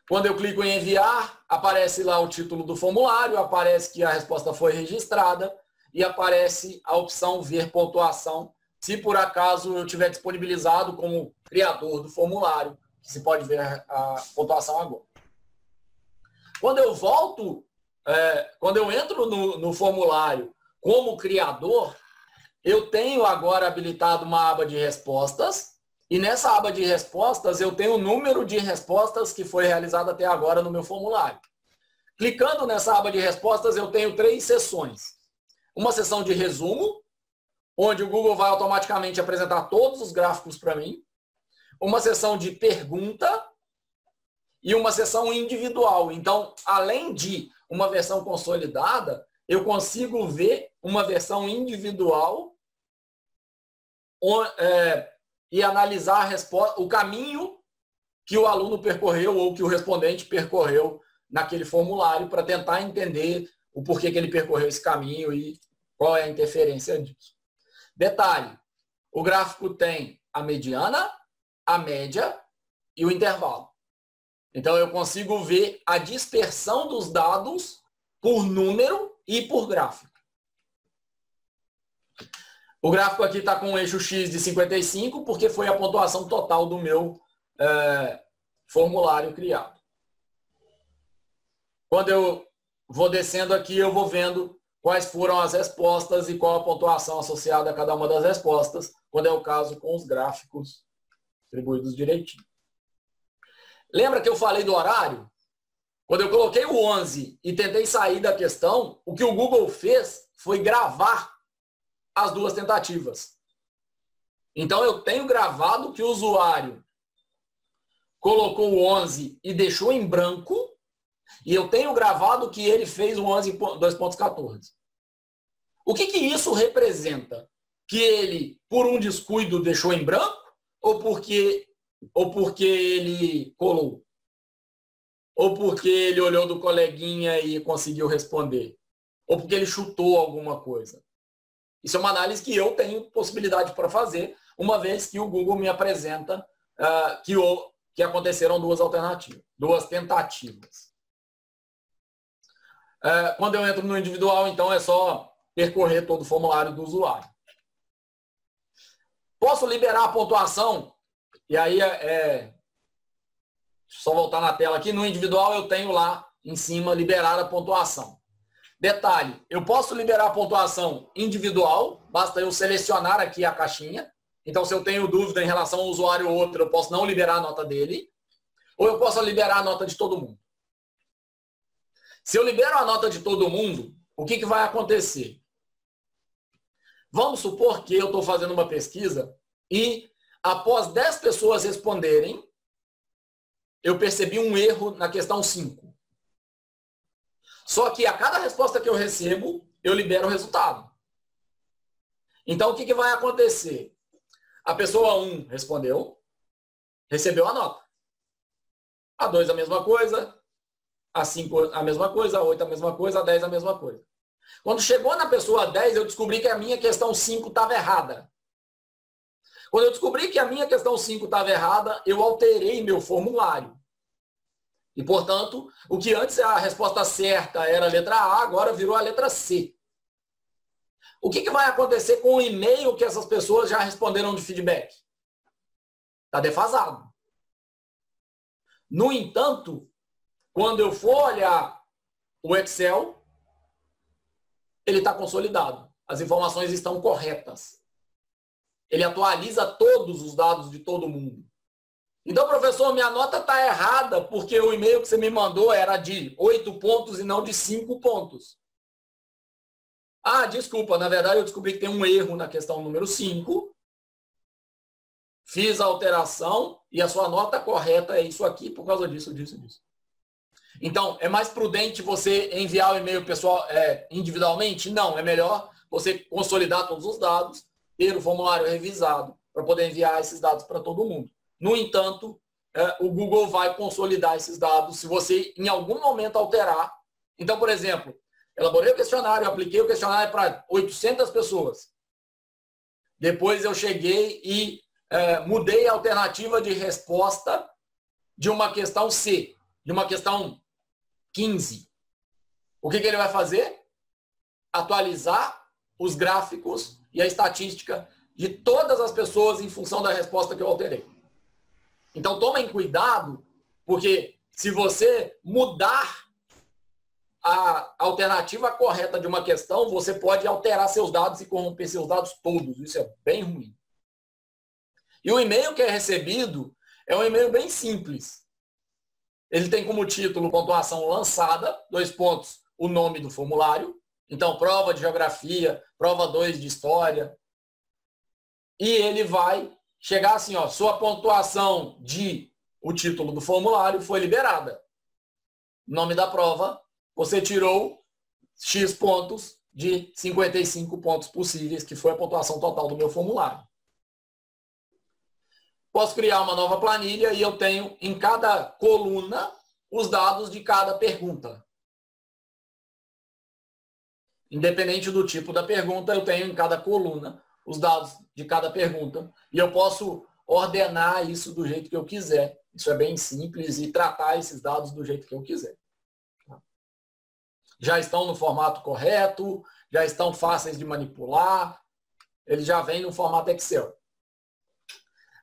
Quando eu clico em enviar, aparece lá o título do formulário, aparece que a resposta foi registrada e aparece a opção ver pontuação, se por acaso eu tiver disponibilizado como criador do formulário, que se pode ver a pontuação agora. Quando eu volto, quando eu entro no formulário como criador, eu tenho agora habilitado uma aba de respostas, e nessa aba de respostas eu tenho o número de respostas que foi realizado até agora no meu formulário. Clicando nessa aba de respostas, eu tenho 3 seções. Uma seção de resumo, onde o Google vai automaticamente apresentar todos os gráficos para mim. Uma seção de pergunta e uma seção individual. Então, além de uma versão consolidada, eu consigo ver uma versão individual e analisar a resposta, o caminho que o aluno percorreu ou que o respondente percorreu naquele formulário para tentar entender o porquê que ele percorreu esse caminho e qual é a interferência disso. Detalhe, o gráfico tem a mediana, a média e o intervalo. Então, eu consigo ver a dispersão dos dados por número e por gráfico. O gráfico aqui está com um eixo X de 55, porque foi a pontuação total do meu formulário criado. Quando eu vou descendo aqui, eu vou vendo quais foram as respostas e qual a pontuação associada a cada uma das respostas, quando é o caso com os gráficos distribuídos direitinho. Lembra que eu falei do horário? Quando eu coloquei o 11 e tentei sair da questão, o que o Google fez foi gravar as 2 tentativas. Então, eu tenho gravado que o usuário colocou o 11 e deixou em branco, e eu tenho gravado que ele fez o 11 2.14. O que isso representa? Que ele, por um descuido, deixou em branco, ou porque ele colou? Ou porque ele olhou do coleguinha e conseguiu responder? Ou porque ele chutou alguma coisa? Isso é uma análise que eu tenho possibilidade para fazer, uma vez que o Google me apresenta que aconteceram duas alternativas, duas tentativas. Quando eu entro no individual, então é só percorrer todo o formulário do usuário. Posso liberar a pontuação? E aí, só voltar na tela aqui, no individual eu tenho lá em cima liberar a pontuação. Detalhe, eu posso liberar a pontuação individual, basta eu selecionar aqui a caixinha. Então, se eu tenho dúvida em relação ao usuário ou outro, eu posso não liberar a nota dele. Ou eu posso liberar a nota de todo mundo. Se eu libero a nota de todo mundo, o que vai acontecer? Vamos supor que eu estou fazendo uma pesquisa e, após 10 pessoas responderem, eu percebi um erro na questão 5. Só que a cada resposta que eu recebo, eu libero o resultado. Então, o que vai acontecer? A pessoa 1 respondeu, recebeu a nota. A 2 a mesma coisa, a 5 a mesma coisa, a 8 a mesma coisa, a 10 a mesma coisa. Quando chegou na pessoa 10, eu descobri que a minha questão 5 estava errada. Quando eu descobri que a minha questão 5 estava errada, eu alterei meu formulário. E, portanto, o que antes a resposta certa era a letra A, agora virou a letra C. O que vai acontecer com o e-mail que essas pessoas já responderam de feedback? Está defasado. No entanto, quando eu for olhar o Excel, ele está consolidado. As informações estão corretas. Ele atualiza todos os dados de todo mundo. Então, professor, minha nota está errada porque o e-mail que você me mandou era de 8 pontos e não de 5 pontos. Ah, desculpa, na verdade eu descobri que tem um erro na questão número 5. Fiz a alteração e a sua nota correta é isso aqui por causa disso. Então, é mais prudente você enviar o e-mail pessoal individualmente? Não, é melhor você consolidar todos os dados, ter o formulário revisado para poder enviar esses dados para todo mundo. No entanto, o Google vai consolidar esses dados se você em algum momento alterar. Então, por exemplo, elaborei o questionário, apliquei o questionário para 800 pessoas. Depois eu cheguei e mudei a alternativa de resposta de uma questão C, de uma questão 15. O que ele vai fazer? Atualizar os gráficos e a estatística de todas as pessoas em função da resposta que eu alterei. Então, tomem cuidado, porque se você mudar a alternativa correta de uma questão, você pode alterar seus dados e corromper seus dados todos. Isso é bem ruim. E o e-mail que é recebido é um e-mail bem simples. Ele tem como título pontuação lançada, 2 pontos, o nome do formulário. Então, prova de geografia, prova 2 de história. E ele vai chegar assim, ó, sua pontuação de o título do formulário foi liberada. Nome da prova, você tirou X pontos de 55 pontos possíveis, que foi a pontuação total do meu formulário. Posso criar uma nova planilha e eu tenho em cada coluna os dados de cada pergunta. Independente do tipo da pergunta, eu tenho em cada coluna os dados de cada pergunta. E eu posso ordenar isso do jeito que eu quiser. Isso é bem simples e tratar esses dados do jeito que eu quiser. Já estão no formato correto, já estão fáceis de manipular, eles já vêm no formato Excel.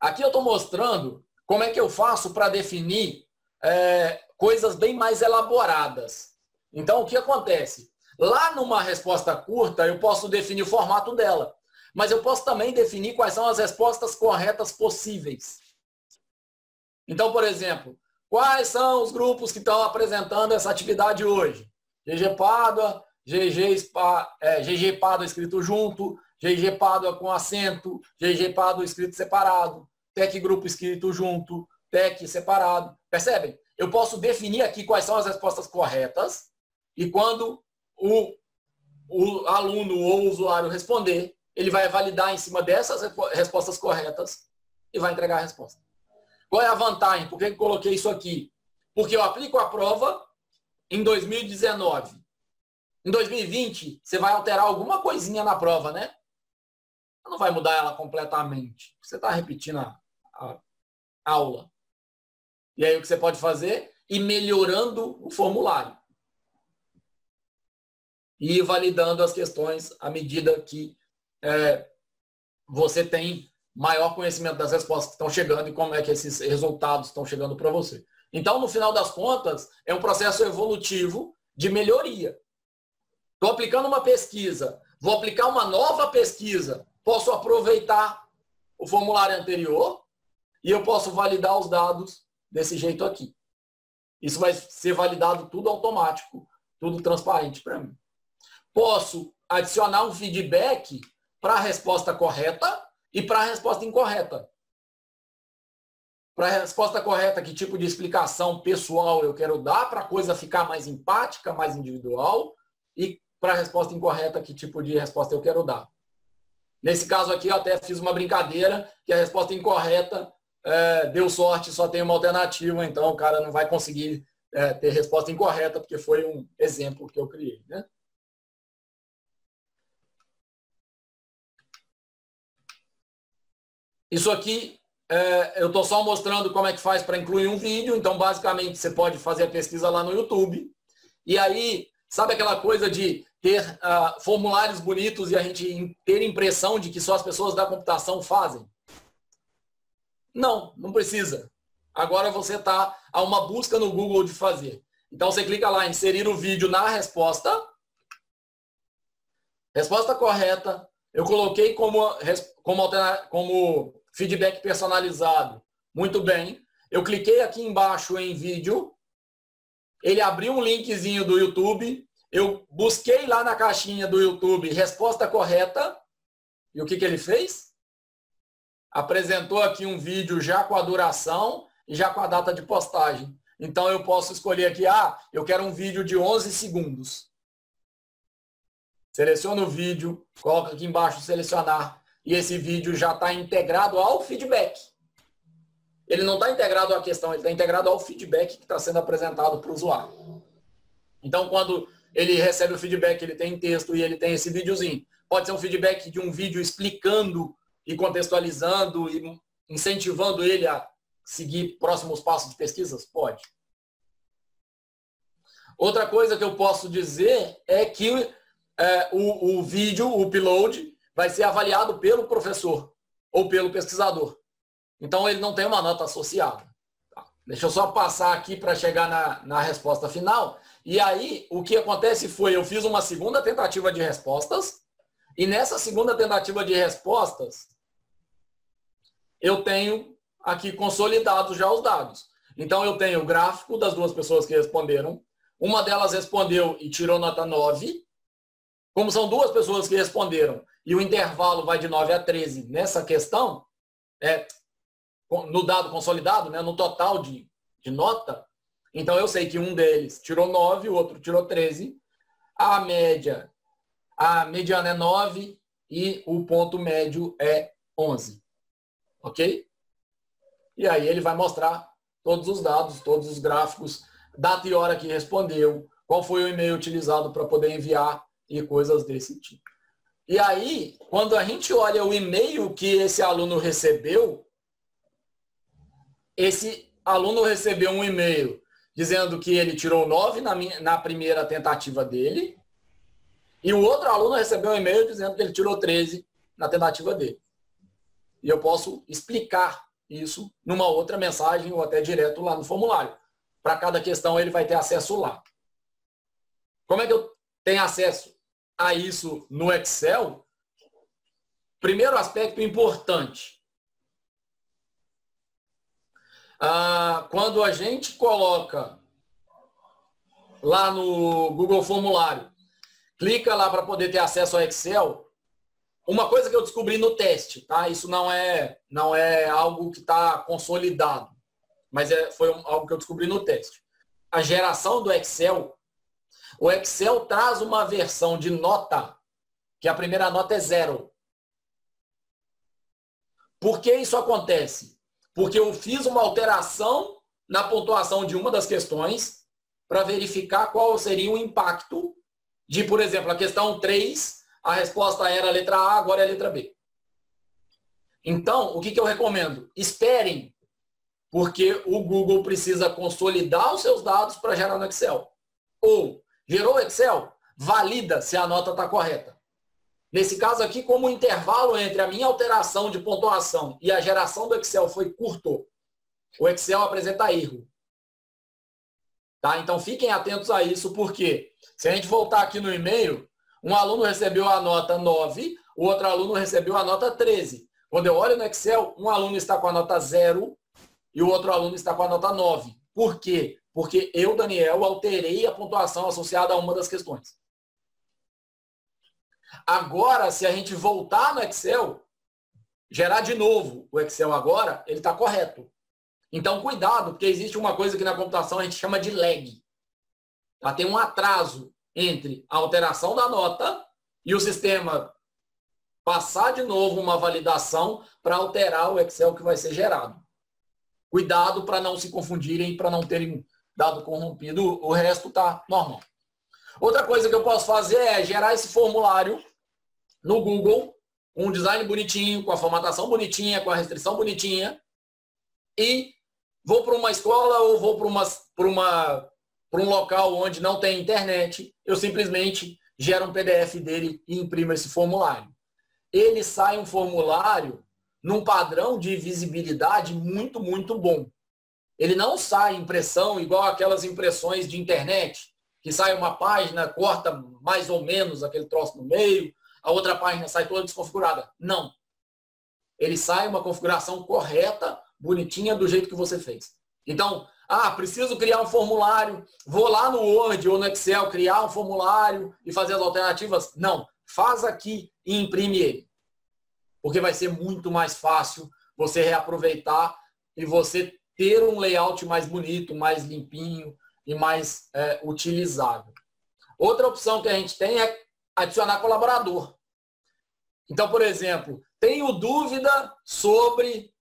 Aqui eu estou mostrando como é que eu faço para definir coisas bem mais elaboradas. Então, o que acontece? Lá numa resposta curta, eu posso definir o formato dela. Mas eu posso também definir quais são as respostas corretas possíveis. Então, por exemplo, quais são os grupos que estão apresentando essa atividade hoje? GG Pádua, GG Pádua escrito junto, GG Pádua com acento, GG Pádua escrito separado, TEC Grupo escrito junto, TEC separado. Percebem? Eu posso definir aqui quais são as respostas corretas e quando o aluno ou o usuário responder, ele vai validar em cima dessas respostas corretas e vai entregar a resposta. Qual é a vantagem? Por que eu coloquei isso aqui? Porque eu aplico a prova em 2019. Em 2020, você vai alterar alguma coisinha na prova, né? Não vai mudar ela completamente. Você está repetindo a aula. E aí o que você pode fazer? Ir melhorando o formulário. E ir validando as questões à medida que você tem maior conhecimento das respostas que estão chegando e como é que esses resultados estão chegando para você. Então, no final das contas, é um processo evolutivo de melhoria. Estou aplicando uma pesquisa, vou aplicar uma nova pesquisa, posso aproveitar o formulário anterior e eu posso validar os dados desse jeito aqui. Isso vai ser validado tudo automático, tudo transparente para mim. Posso adicionar um feedback para a resposta correta e para a resposta incorreta. Para a resposta correta, que tipo de explicação pessoal eu quero dar para a coisa ficar mais empática, mais individual, e para a resposta incorreta, que tipo de resposta eu quero dar. Nesse caso aqui, eu até fiz uma brincadeira, que a resposta incorreta deu sorte, só tem uma alternativa, então o cara não vai conseguir ter resposta incorreta, porque foi um exemplo que eu criei, né? Isso aqui, eu estou só mostrando como é que faz para incluir um vídeo. Então, basicamente, você pode fazer a pesquisa lá no YouTube. E aí, sabe aquela coisa de ter formulários bonitos e a gente ter impressão de que só as pessoas da computação fazem? Não, não precisa. Agora você está a uma busca no Google de fazer. Então, você clica lá, inserir o vídeo na resposta. Resposta correta. Eu coloquei como feedback personalizado. Muito bem. Eu cliquei aqui embaixo em vídeo. Ele abriu um linkzinho do YouTube. Eu busquei lá na caixinha do YouTube resposta correta. E o que ele fez? Apresentou aqui um vídeo já com a duração e já com a data de postagem. Então eu posso escolher aqui, eu quero um vídeo de 11 segundos. Seleciono o vídeo, coloco aqui embaixo selecionar e esse vídeo já está integrado ao feedback. Ele não está integrado à questão, ele está integrado ao feedback que está sendo apresentado para o usuário. Então, quando ele recebe o feedback, ele tem texto e ele tem esse videozinho. Pode ser um feedback de um vídeo explicando e contextualizando e incentivando ele a seguir próximos passos de pesquisas? Pode. Outra coisa que eu posso dizer é que o vídeo, o upload, vai ser avaliado pelo professor ou pelo pesquisador. Então, ele não tem uma nota associada. Tá? Deixa eu só passar aqui para chegar na resposta final. E aí, o que acontece foi, eu fiz uma segunda tentativa de respostas, e nessa segunda tentativa de respostas, eu tenho aqui consolidados já os dados. Então, eu tenho o gráfico das duas pessoas que responderam. Uma delas respondeu e tirou nota 9. Como são duas pessoas que responderam e o intervalo vai de 9 a 13 nessa questão, no dado consolidado, né, no total de nota, então eu sei que um deles tirou 9, o outro tirou 13. A mediana é 9 e o ponto médio é 11. Ok? E aí ele vai mostrar todos os dados, todos os gráficos, data e hora que respondeu, qual foi o e-mail utilizado para poder enviar e coisas desse tipo. E aí, quando a gente olha o e-mail que esse aluno recebeu, esse aluno recebeu um e-mail dizendo que ele tirou 9 na primeira tentativa dele, e o outro aluno recebeu um e-mail dizendo que ele tirou 13 na tentativa dele. E eu posso explicar isso numa outra mensagem ou até direto lá no formulário. Para cada questão ele vai ter acesso lá. Como é que eu tenho acesso a isso no Excel? Primeiro aspecto importante. Quando a gente coloca lá no Google Formulário, clica lá para poder ter acesso ao Excel, uma coisa que eu descobri no teste, tá? Isso não é algo que está consolidado, mas foi algo que eu descobri no teste. A geração do Excel, o Excel traz uma versão de nota, que a primeira nota é 0. Por que isso acontece? Porque eu fiz uma alteração na pontuação de uma das questões para verificar qual seria o impacto de, por exemplo, a questão 3, a resposta era a letra A, agora é a letra B. Então, o que eu recomendo? Esperem, porque o Google precisa consolidar os seus dados para gerar no Excel. Ou, gerou o Excel, valida se a nota está correta. Nesse caso aqui, como o intervalo entre a minha alteração de pontuação e a geração do Excel foi curto, o Excel apresenta erro. Tá? Então, fiquem atentos a isso, porque se a gente voltar aqui no e-mail, um aluno recebeu a nota 9, o outro aluno recebeu a nota 13. Quando eu olho no Excel, um aluno está com a nota 0 e o outro aluno está com a nota 9. Por quê? Porque eu, Daniel, alterei a pontuação associada a uma das questões. Agora, se a gente voltar no Excel, gerar de novo o Excel agora, ele está correto. Então, cuidado, porque existe uma coisa que na computação a gente chama de lag. Tá? Tem um atraso entre a alteração da nota e o sistema passar de novo uma validação para alterar o Excel que vai ser gerado. Cuidado para não se confundirem, para não terem dado corrompido, o resto está normal. Outra coisa que eu posso fazer é gerar esse formulário no Google, com um design bonitinho, com a formatação bonitinha, com a restrição bonitinha, e vou para uma escola ou vou para um local onde não tem internet, eu simplesmente gero um PDF dele e imprimo esse formulário. Ele sai um formulário num padrão de visibilidade muito, muito bom. Ele não sai impressão igual aquelas impressões de internet, que sai uma página, corta mais ou menos aquele troço no meio, a outra página sai toda desconfigurada. Não. Ele sai uma configuração correta, bonitinha, do jeito que você fez. Então, preciso criar um formulário, vou lá no Word ou no Excel criar um formulário e fazer as alternativas. Não. Faz aqui e imprime ele. Porque vai ser muito mais fácil você reaproveitar e você ter um layout mais bonito, mais limpinho e mais utilizável. Outra opção que a gente tem é adicionar colaborador. Então, por exemplo, tenho dúvida sobre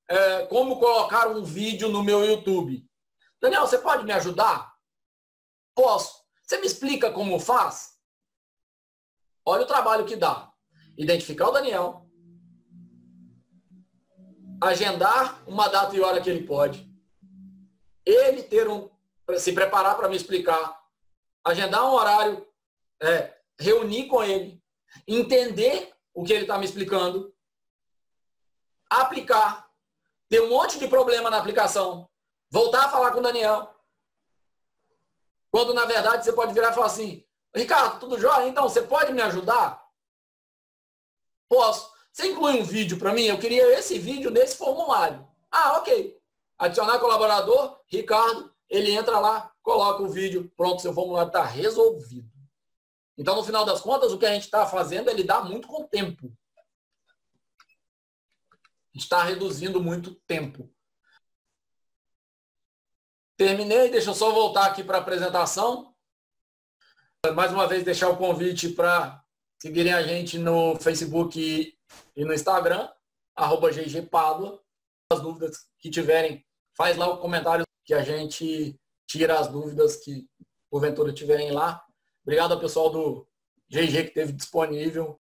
como colocar um vídeo no meu YouTube. Daniel, você pode me ajudar? Posso. Você me explica como faz? Olha o trabalho que dá. Identificar o Daniel. Agendar uma data e hora que ele pode. Ele se preparar para me explicar. Agendar um horário. Reunir com ele. Entender o que ele está me explicando. Aplicar. Ter um monte de problema na aplicação. Voltar a falar com o Daniel. Quando, na verdade, você pode virar e falar assim, Ricardo, tudo jóia? Então, você pode me ajudar? Posso. Você inclui um vídeo para mim? Eu queria esse vídeo nesse formulário. Ok. Adicionar colaborador, Ricardo, ele entra lá, coloca o vídeo, pronto, seu formulário está resolvido. Então, no final das contas, o que a gente está fazendo é lidar muito com o tempo. A gente está reduzindo muito tempo. Terminei, deixa eu só voltar aqui para a apresentação. Mais uma vez, deixar o convite para seguirem a gente no Facebook e no Instagram, @ggpadua. As dúvidas que tiverem, faz lá o comentário que a gente tira as dúvidas que porventura tiverem lá. Obrigado ao pessoal do GG que esteve disponível